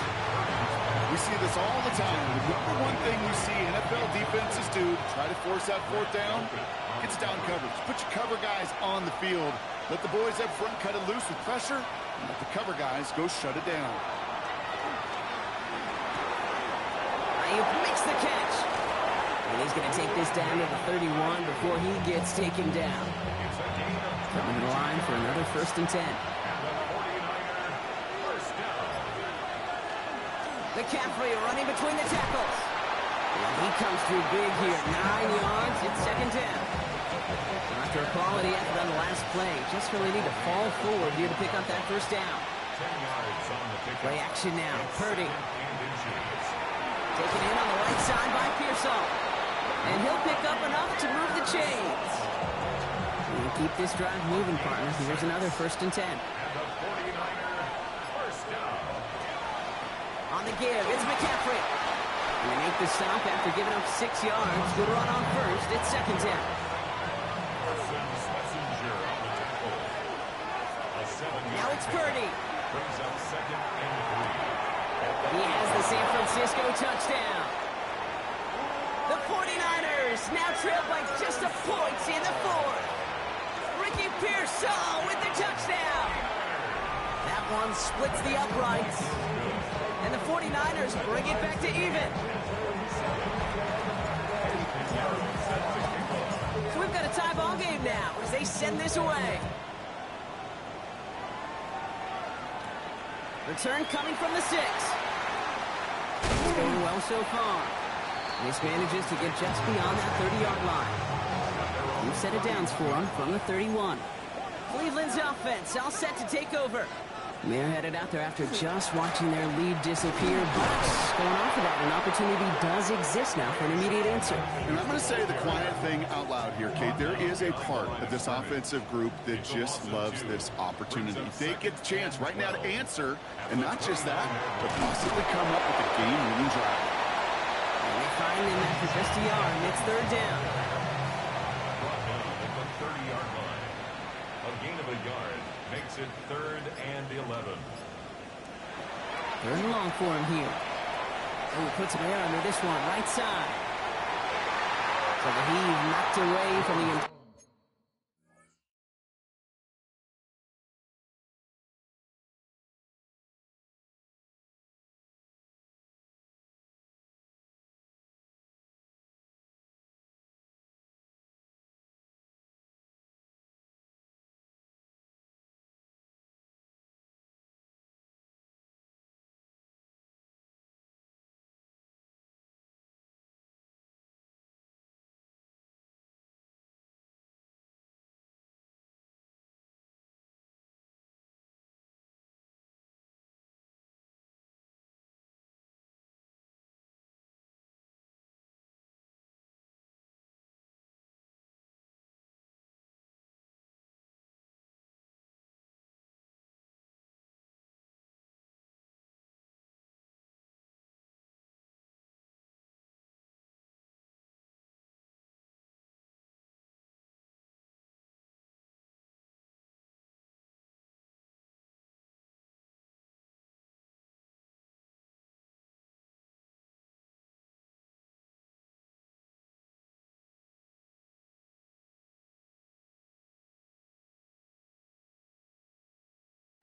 We see this all the time. The number one thing we see NFL defenses do to try to force that fourth down, it's down coverage. Put your cover guys on the field. Let the boys up front cut it loose with pressure, and let the cover guys go shut it down. He makes the catch. And he's going to take this down to the 31 before he gets taken down. Coming to the line for another 1st and 10. McCaffrey running between the tackles. And he comes through big here. 9 yards. It's 2nd down. After a quality effort on the last play, just really need to fall forward here to pick up that 1st down. Play action now. Purdy. Taken in on the right side by Pearsall. And he'll pick up enough to move the chains. And keep this drive moving, partners. Here's another 1st and 10. On the give, it's McCaffrey. And they make the stop after giving up 6 yards. Good run on 1st. It's 2nd down. Now it's Purdy. He has the San Francisco touchdown. The 49ers now trail by just a point in the 4th. Ricky Pearsall with the touchdown. That one splits the uprights. And the 49ers bring it back to even. So we've got a tie ball game now as they send this away. Return coming from the 6. It's going well so far. This manages to get just beyond that 30-yard line. New set of downs for him from the 31. Cleveland's offense all set to take over. They're headed out there after just watching their lead disappear, but going off of that, an opportunity does exist now for an immediate answer. And I'm going to say the quiet thing out loud here, Kate. There is a part of this offensive group that just loves this opportunity. They get the chance right now to answer, and not just that, but possibly come up with a game-winning drive. And they find him after just a yard, and it's 3rd down. At the 30-yard line. A gain of a yard makes it 3rd and 11. 3rd and long for him here. Oh, he puts him there under this one, right side. So the heave knocked away from the...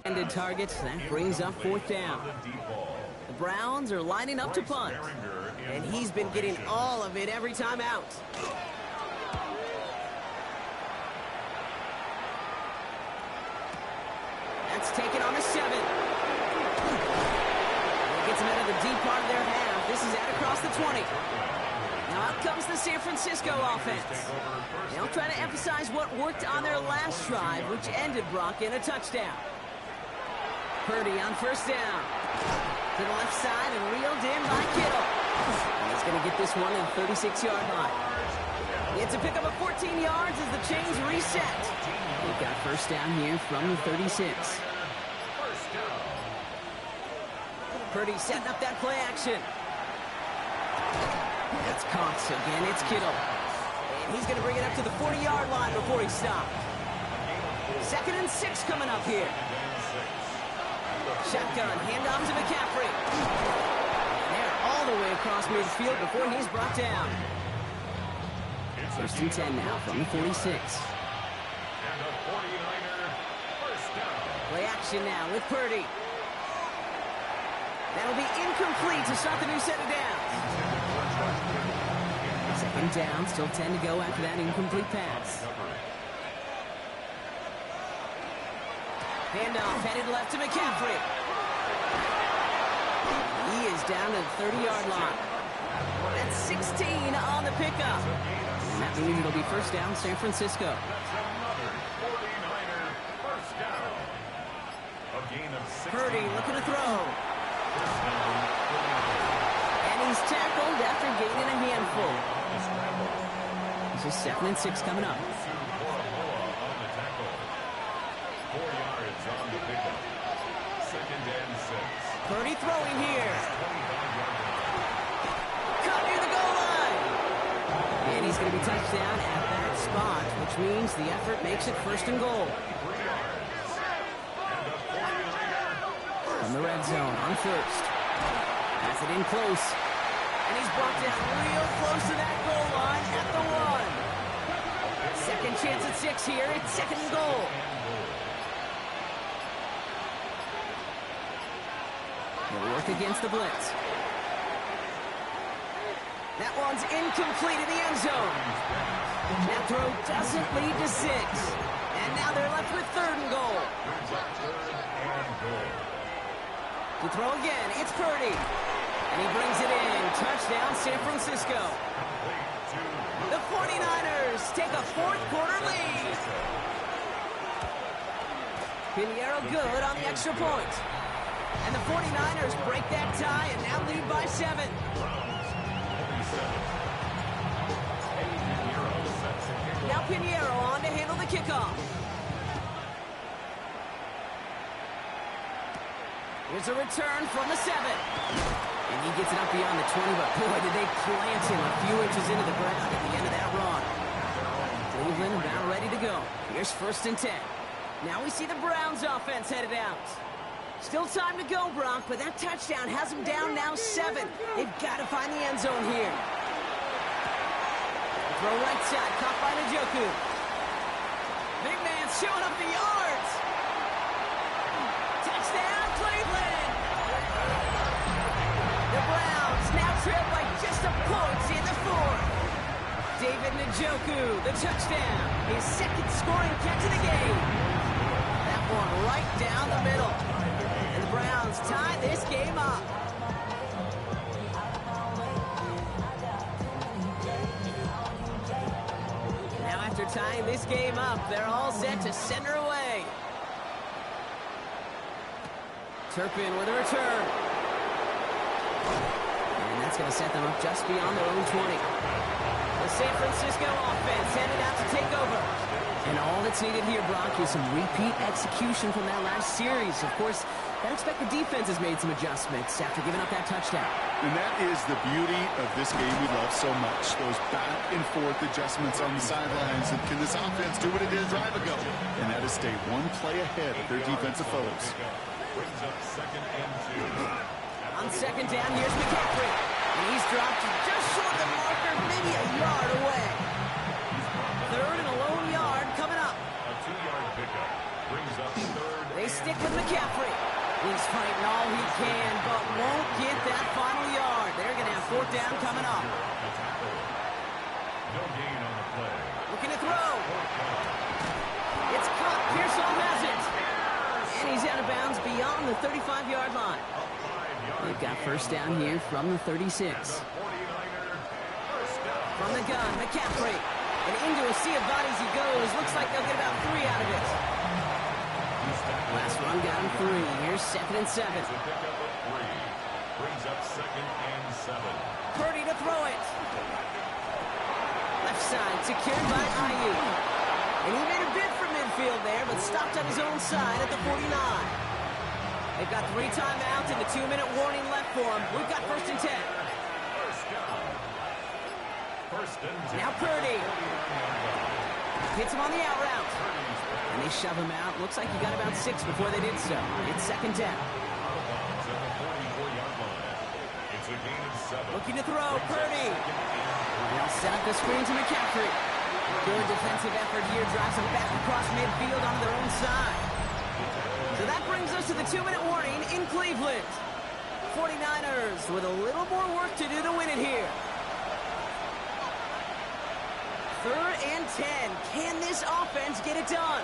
Ended targets, that brings up 4th down. The Browns are lining up to punt, and he's been getting all of it every time out. That's taken on the 7. Gets him out of the deep part of their half. This is out across the 20. Now out comes the San Francisco offense. They'll try to emphasize what worked on their last drive, which ended Brock in a touchdown. Purdy on 1st down. To the left side and reeled in by Kittle. And he's going to get this one at the 36-yard line. It's a pickup of 14 yards as the chains reset. They've got 1st down here from the 36. Purdy setting up that play action. It's caught again. It's Kittle. And he's going to bring it up to the 40-yard line before he stopped. 2nd and 6 coming up here. Shotgun, handoff to McCaffrey. And there all the way across midfield before he's brought down. First and 10 now from the 46. And a 49er first down. Play action now with Purdy. That'll be incomplete to start the new set of downs. Second down, still 10 to go after that incomplete pass. Handoff headed left to McCaffrey. He is down to the 30-yard line. That's 16 on the pickup. And that means it'll be first down San Francisco. That's another 49er first down. A gain of 6. Purdy looking to throw. And he's tackled after gaining a handful. This is 2nd and 6 coming up. 4 yards on the pickup. 2nd and 6. Purdy throwing here. Cut near the goal line. And he's going to be touched down at that spot, which means the effort makes it first and goal. 3 yards. And a 49er From the red zone on first. Pass it in close. And he's brought down real close to that goal line at the 1. Second chance at 6 here. It's 2nd and goal. He'll work against the blitz. That one's incomplete in the end zone. That throw doesn't lead to 6. And now they're left with 3rd and goal. To throw again, it's Purdy. And he brings it in. Touchdown, San Francisco. The 49ers take a 4th quarter lead. Pinheiro good on the extra point. And the 49ers break that tie and now lead by 7. Now Pinheiro on to handle the kickoff. Here's a return from the 7. And he gets it up beyond the 20, but boy, did they plant him a few inches into the ground at the end of that run. Cleveland about ready to go. Here's 1st and 10. Now we see the Browns offense headed out. Still time to go, Brock, but that touchdown has them down now 7. They've got to find the end zone here. Throw right side, caught by Njoku. Big man showing up the yards. Touchdown, Cleveland! The Browns now trail by just a point in the 4th. David Njoku, the touchdown. His 2nd scoring catch of the game. That one right down the middle. And the Browns tie this game up. Now after tying this game up, they're all set to send her away. Turpin with a return. And that's going to set them up just beyond their own 20. The San Francisco offense headed out to take over. And all that's needed here, Brock, is some repeat execution from that last series. Of course, I expect the defense has made some adjustments after giving up that touchdown. And that is the beauty of this game we love so much. Those back and forth adjustments on the sidelines. And can this offense do what it did a drive ago? And that is stay one play ahead of their defensive foes. Brings up 2nd and 2. On 2nd down, here's McCaffrey. And he's dropped just short of the marker, maybe a yard away. 3rd and a lone yard coming up. A 2-yard pickup brings up 3rd. They stick with McCaffrey. He's fighting all he can, but won't get that final yard. They're going to have 4th down coming up. No gain on the play. Looking to throw. It's caught. Pearson has it. And he's out of bounds beyond the 35-yard line. They've got 1st down here from the 36. From the gun, McCaffrey. And into a sea of bodies he goes. Looks like they'll get about 3 out of it. Last run got him 3. Here's 2nd and 7. Brings up 2nd and 7. Purdy to throw it. Left side secured by Ayuk. And he made a bid for midfield there, but stopped on his own side at the 49. They've got 3 timeouts and a 2-minute warning left for them. We've got 1st and 10. First and 10. Now Purdy. Hits him on the out route. And they shove him out. Looks like he got about 6 before they did so. It's 2nd down. Out of bounds at the 44-yard line. It's a gain of Looking to throw, Purdy. They'll set up the screen to McCaffrey. Good defensive effort here, drives them back across midfield on their own side. So that brings us to the 2-minute warning in Cleveland. 49ers with a little more work to do to win it here. 3rd and 10. Can this offense get it done?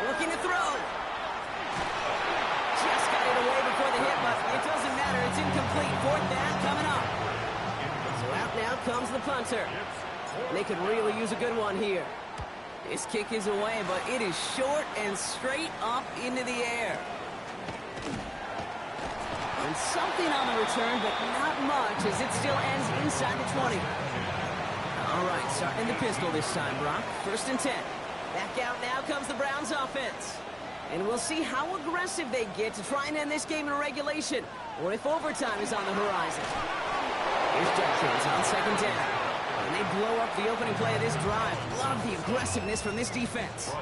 Looking to throw. Just got it away before the hit, but it doesn't matter. It's incomplete. 4th down coming up. So out now comes the punter. They could really use a good one here. This kick is away, but it is short and straight up into the air. And something on the return, but not much, as it still ends inside the 20. All right, starting in the pistol this time, Brock. 1st and 10. Back out now comes the Browns offense. And we'll see how aggressive they get to try and end this game in regulation, or if overtime is on the horizon. Here's Judkins on 2nd down. And they blow up the opening play of this drive. Love the aggressiveness from this defense.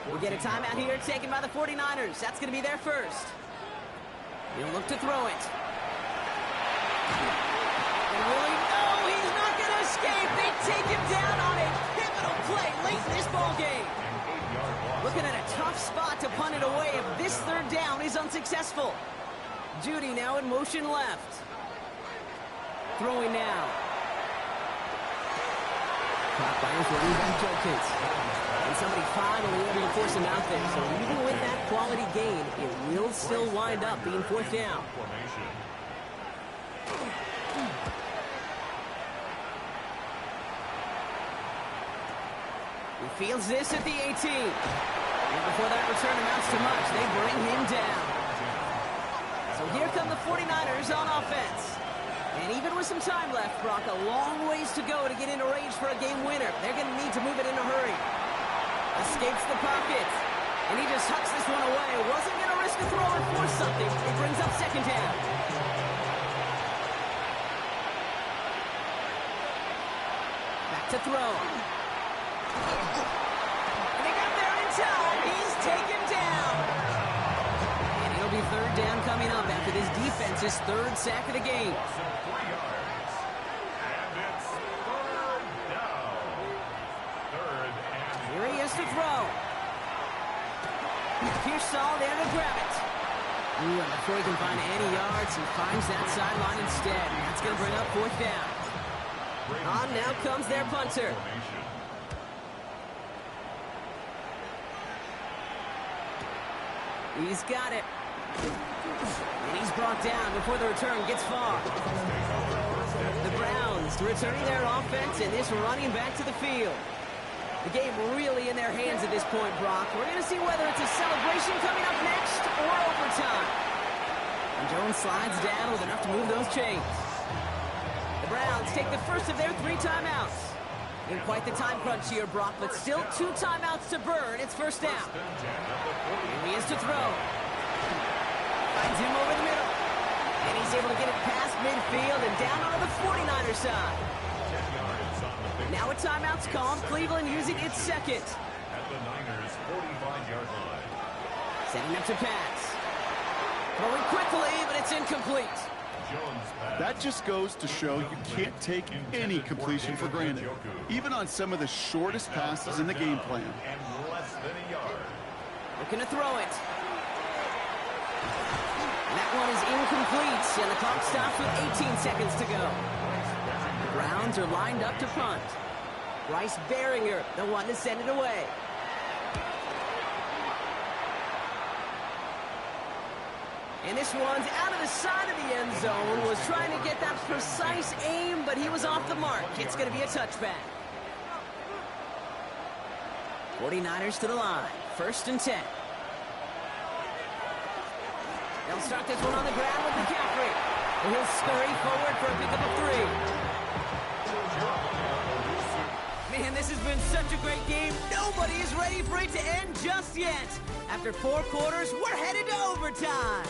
We'll get a timeout here taken by the 49ers. That's going to be their first. He'll look to throw it. And really, no, he's not going to escape. They take him down on a pivotal play late in this ball game. Looking at a tough spot to punt it away if this 3rd down is unsuccessful. Judy now in motion left. Throwing now. Caught by his running back, Judkins. And somebody finally able to force him out there. So even with that quality gain, it will still wind up being 4th down. He fields this at the 18. And before that return amounts to much, they bring him down. So here come the 49ers on offense. And even with some time left, Brock, a long ways to go to get into range for a game winner. They're going to need to move it in a hurry. Escapes the pocket. And he just hucks this one away. Wasn't going to risk a throw and force something. It brings up 2nd down. Back to throw. And they got there in time. He's taken down. And it'll be 3rd down coming up after this defense's 3rd sack of the game. Here he is to throw. Pearsall there to grab it. Ooh, and before he can find any yards, he finds that sideline instead. And that's going to bring up 4th down. On now comes their punter. He's got it. And he's brought down before the return gets far. The Browns returning their offense and this running back to the field. The game really in their hands at this point, Brock. We're going to see whether it's a celebration coming up next or overtime. And Jones slides down with enough to move those chains. The Browns take the first of their 3 timeouts. In quite the time crunch here, Brock, but still 2 timeouts to burn. It's 1st down. Here he is to throw. Finds him over the middle. And he's able to get it past midfield and down onto the 49er side. Now a timeout's called. Cleveland using its 2nd. At the Niners' 45-yard line. Setting up to pass. Throwing quickly, but it's incomplete. That just goes to show you can't take any completion for granted, even on some of the shortest passes in the game plan. And less than a yard. Looking to throw it. And that one is incomplete, and the clock stops with 18 seconds to go. The Browns are lined up to punt. Bryce Behringer, the one to send it away. And this one's out of the side of the end zone. Was trying to get that precise aim, but he was off the mark. It's going to be a touchback. 49ers to the line. 1st and 10. They'll start this one on the ground with McCaffrey. And he'll scurry forward for a pickup of 3. Man, this has been such a great game. Nobody is ready for it to end just yet. After 4 quarters, we're headed to overtime.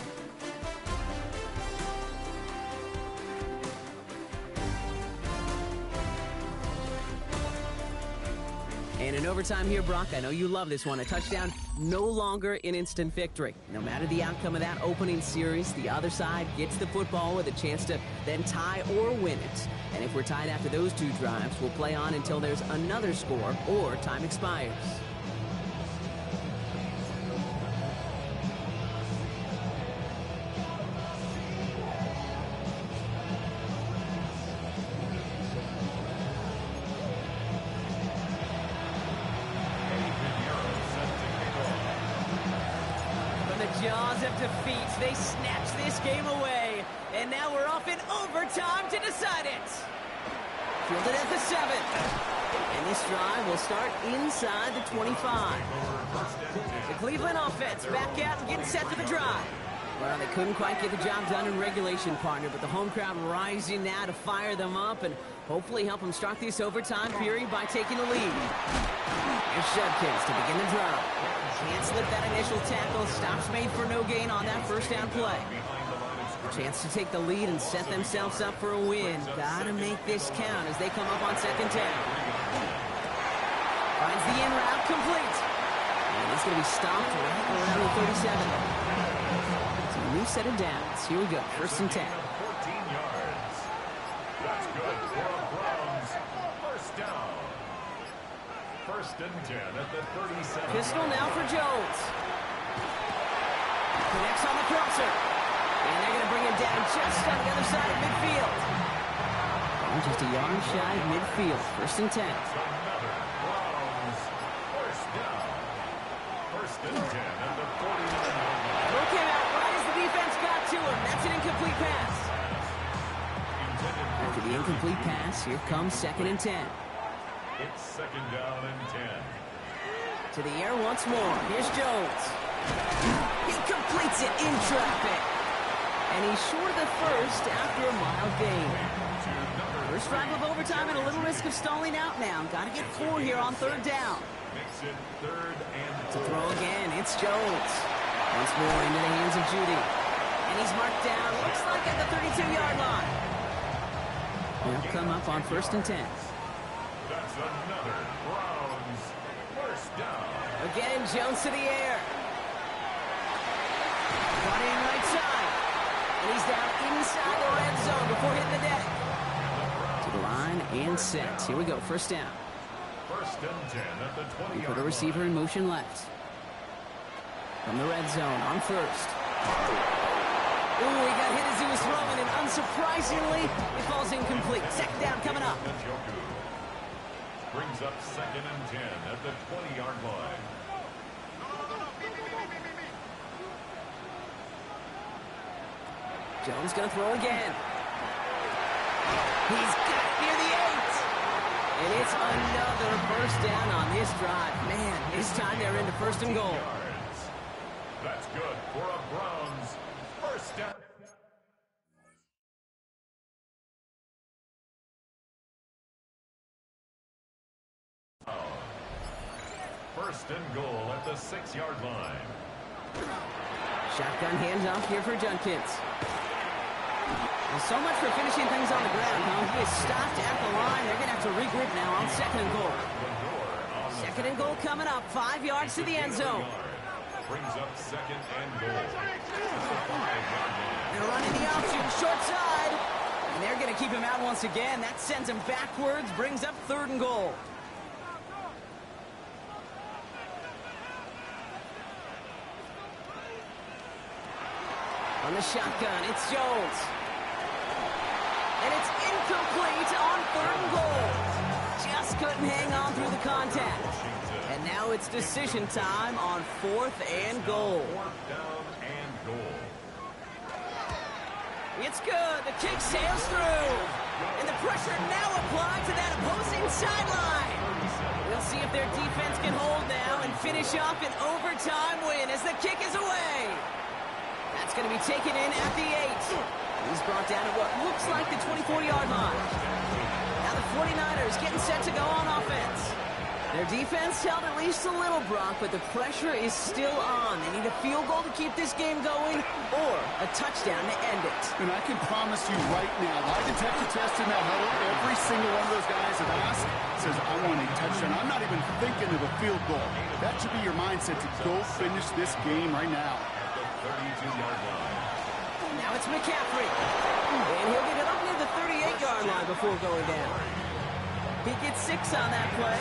And in overtime here, Brock, I know you love this one. A touchdown, no longer an instant victory. No matter the outcome of that opening series, the other side gets the football with a chance to then tie or win it. And if we're tied after those two drives, we'll play on until there's another score or time expires. Jaws of defeat. They snatch this game away. And now we're off in overtime to decide it. Fielded at the 7. And this drive will start inside the 25. The Cleveland offense back out and getting set for the drive. Well, they couldn't quite get the job done in regulation, partner, but the home crowd rising now to fire them up and hopefully help them start this overtime period by taking the lead. Here's Judkins to begin the drive. Can't slip that initial tackle. Stops made for no gain on that first down play. A chance to take the lead and set themselves up for a win. Gotta make this count as they come up on second down. Finds the in route complete. And it's going to be stopped right around the 37. So a new set of downs. Here we go. First and 10. 14 yards. That's good for a Browns first down. First and 10 at the 37. Pistol now for Jones. Connects on the crosser. And they're going to bring him down just on the other side of midfield. And just a yard shy of midfield. First and 10. Another Browns first down. First and 10 at the 49. Broke him out right as the defense got to him. That's an incomplete pass. After the incomplete pass, here comes second and 10. It's second down and 10. To the air once more. Here's Jones. He completes it in traffic. And he's short of the first after a mild gain. First drive of overtime and a little risk of stalling out now. Got to get 4 here on third down. Makes it third and To throw again, it's Jones. Once more into the hands of Judy. And he's marked down, looks like at the 32-yard line. They'll come up on first and 10. That's another Browns first down. Again, Jones to the air. Brought in right side. And he's down inside the red zone before hitting the deck. To the line and set. Here we go, first down. First and 10 at the 20. We put a receiver in motion left. From the red zone on first. Ooh, he got hit as he was throwing, and unsurprisingly, it falls incomplete. Second down coming up. Brings up second and 10 at the 20-yard line. Jones going to throw again. He's got it near the 8. And it's another first down on this drive. Man, this time they're into first and goal. That's good for a Browns first down. First and goal at the 6-yard line. Shotgun handoff here for Judkins. Well, so much for finishing things on the ground. He is stopped at the line. They're going to have to regroup now on second and goal. Second and goal coming up. 5 yards to the end zone. Brings up second and goal. They're running the option, short side. And they're going to keep him out once again. That sends him backwards, brings up third and goal. On the shotgun, it's Jones. And it's incomplete on third and goal. Just couldn't hang on through the contact. And now it's decision time on fourth and goal. Fourth down and goal. It's good. The kick sails through. And the pressure now applied to that opposing sideline. We'll see if their defense can hold now and finish off an overtime win as the kick is away. That's going to be taken in at the 8. He's brought down at what looks like the 24-yard line. Now the 49ers getting set to go on offense. Their defense held at least a little, Brock, but the pressure is still on. They need a field goal to keep this game going or a touchdown to end it. And I can promise you right now, lie detector test in that huddle, every single one of those guys have asked says, I want a touchdown. I'm not even thinking of a field goal. That should be your mindset to go finish this game right now. At the 32-yard line. Now it's McCaffrey. And he'll get it up near the 38-yard line before going down. He gets 6 on that play.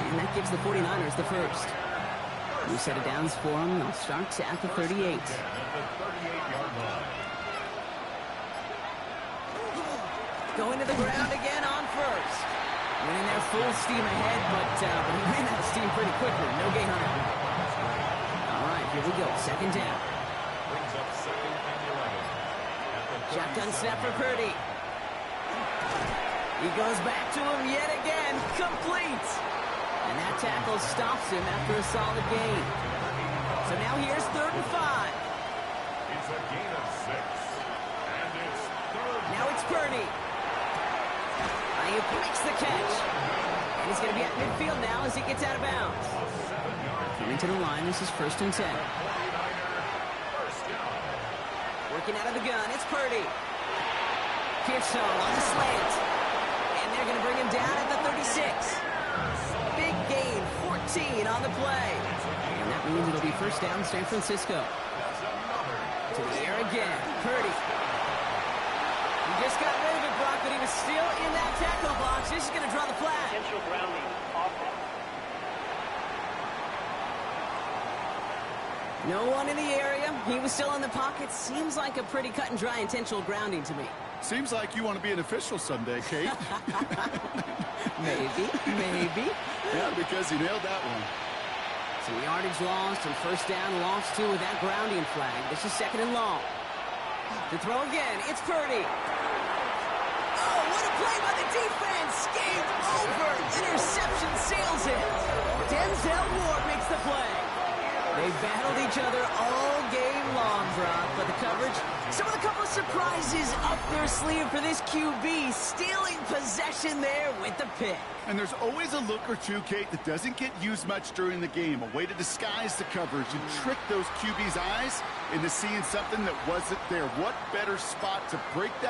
And that gives the 49ers the first. New set of downs for them. They'll start at the 38. At the 38-yard line. Going to the ground again on first. Winning their full steam ahead, but he ran out of steam pretty quickly. No gain on that. All right, here we go. Second down. Brings up second and 11. At the Shotgun snap for Purdy. He goes back to him yet again. Complete. And that tackle stops him after a solid gain. So now here's 3rd and 5. It's a gain of 6. And it's 3rd. Now it's Purdy. He makes the catch. And he's going to be at midfield now as he gets out of bounds. Coming to the line, this is 1st and 10. 49er first down. Working out of the gun, it's Purdy. Pearson on the slant. And they're going to bring him down at the 36. Big gain, 14 on the play. And that means it'll be first down San Francisco. To the air again, Purdy. He just got rid of it, Brock, but he was still in that tackle box. This is going to draw the flag. Potential grounding. Offense. No one in the area. He was still in the pocket. Seems like a pretty cut and dry intentional grounding to me. Seems like you want to be an official someday, Kate. Maybe. Yeah, because you nailed that one. Some yardage lost and first down lost too with that grounding flag. This is 2nd and long. To throw again, it's Purdy. Oh, what a play by the defense! Game over! Interception sails it. Denzel Ward makes the play. They battled each other all game long, Brock, but the coverage, some of the couple of surprises up their sleeve for this QB, stealing possession there with the pick. And there's always a look or two, Kate, that doesn't get used much during the game. A way to disguise the coverage and trick those QB's eyes into seeing something that wasn't there. What better spot to break that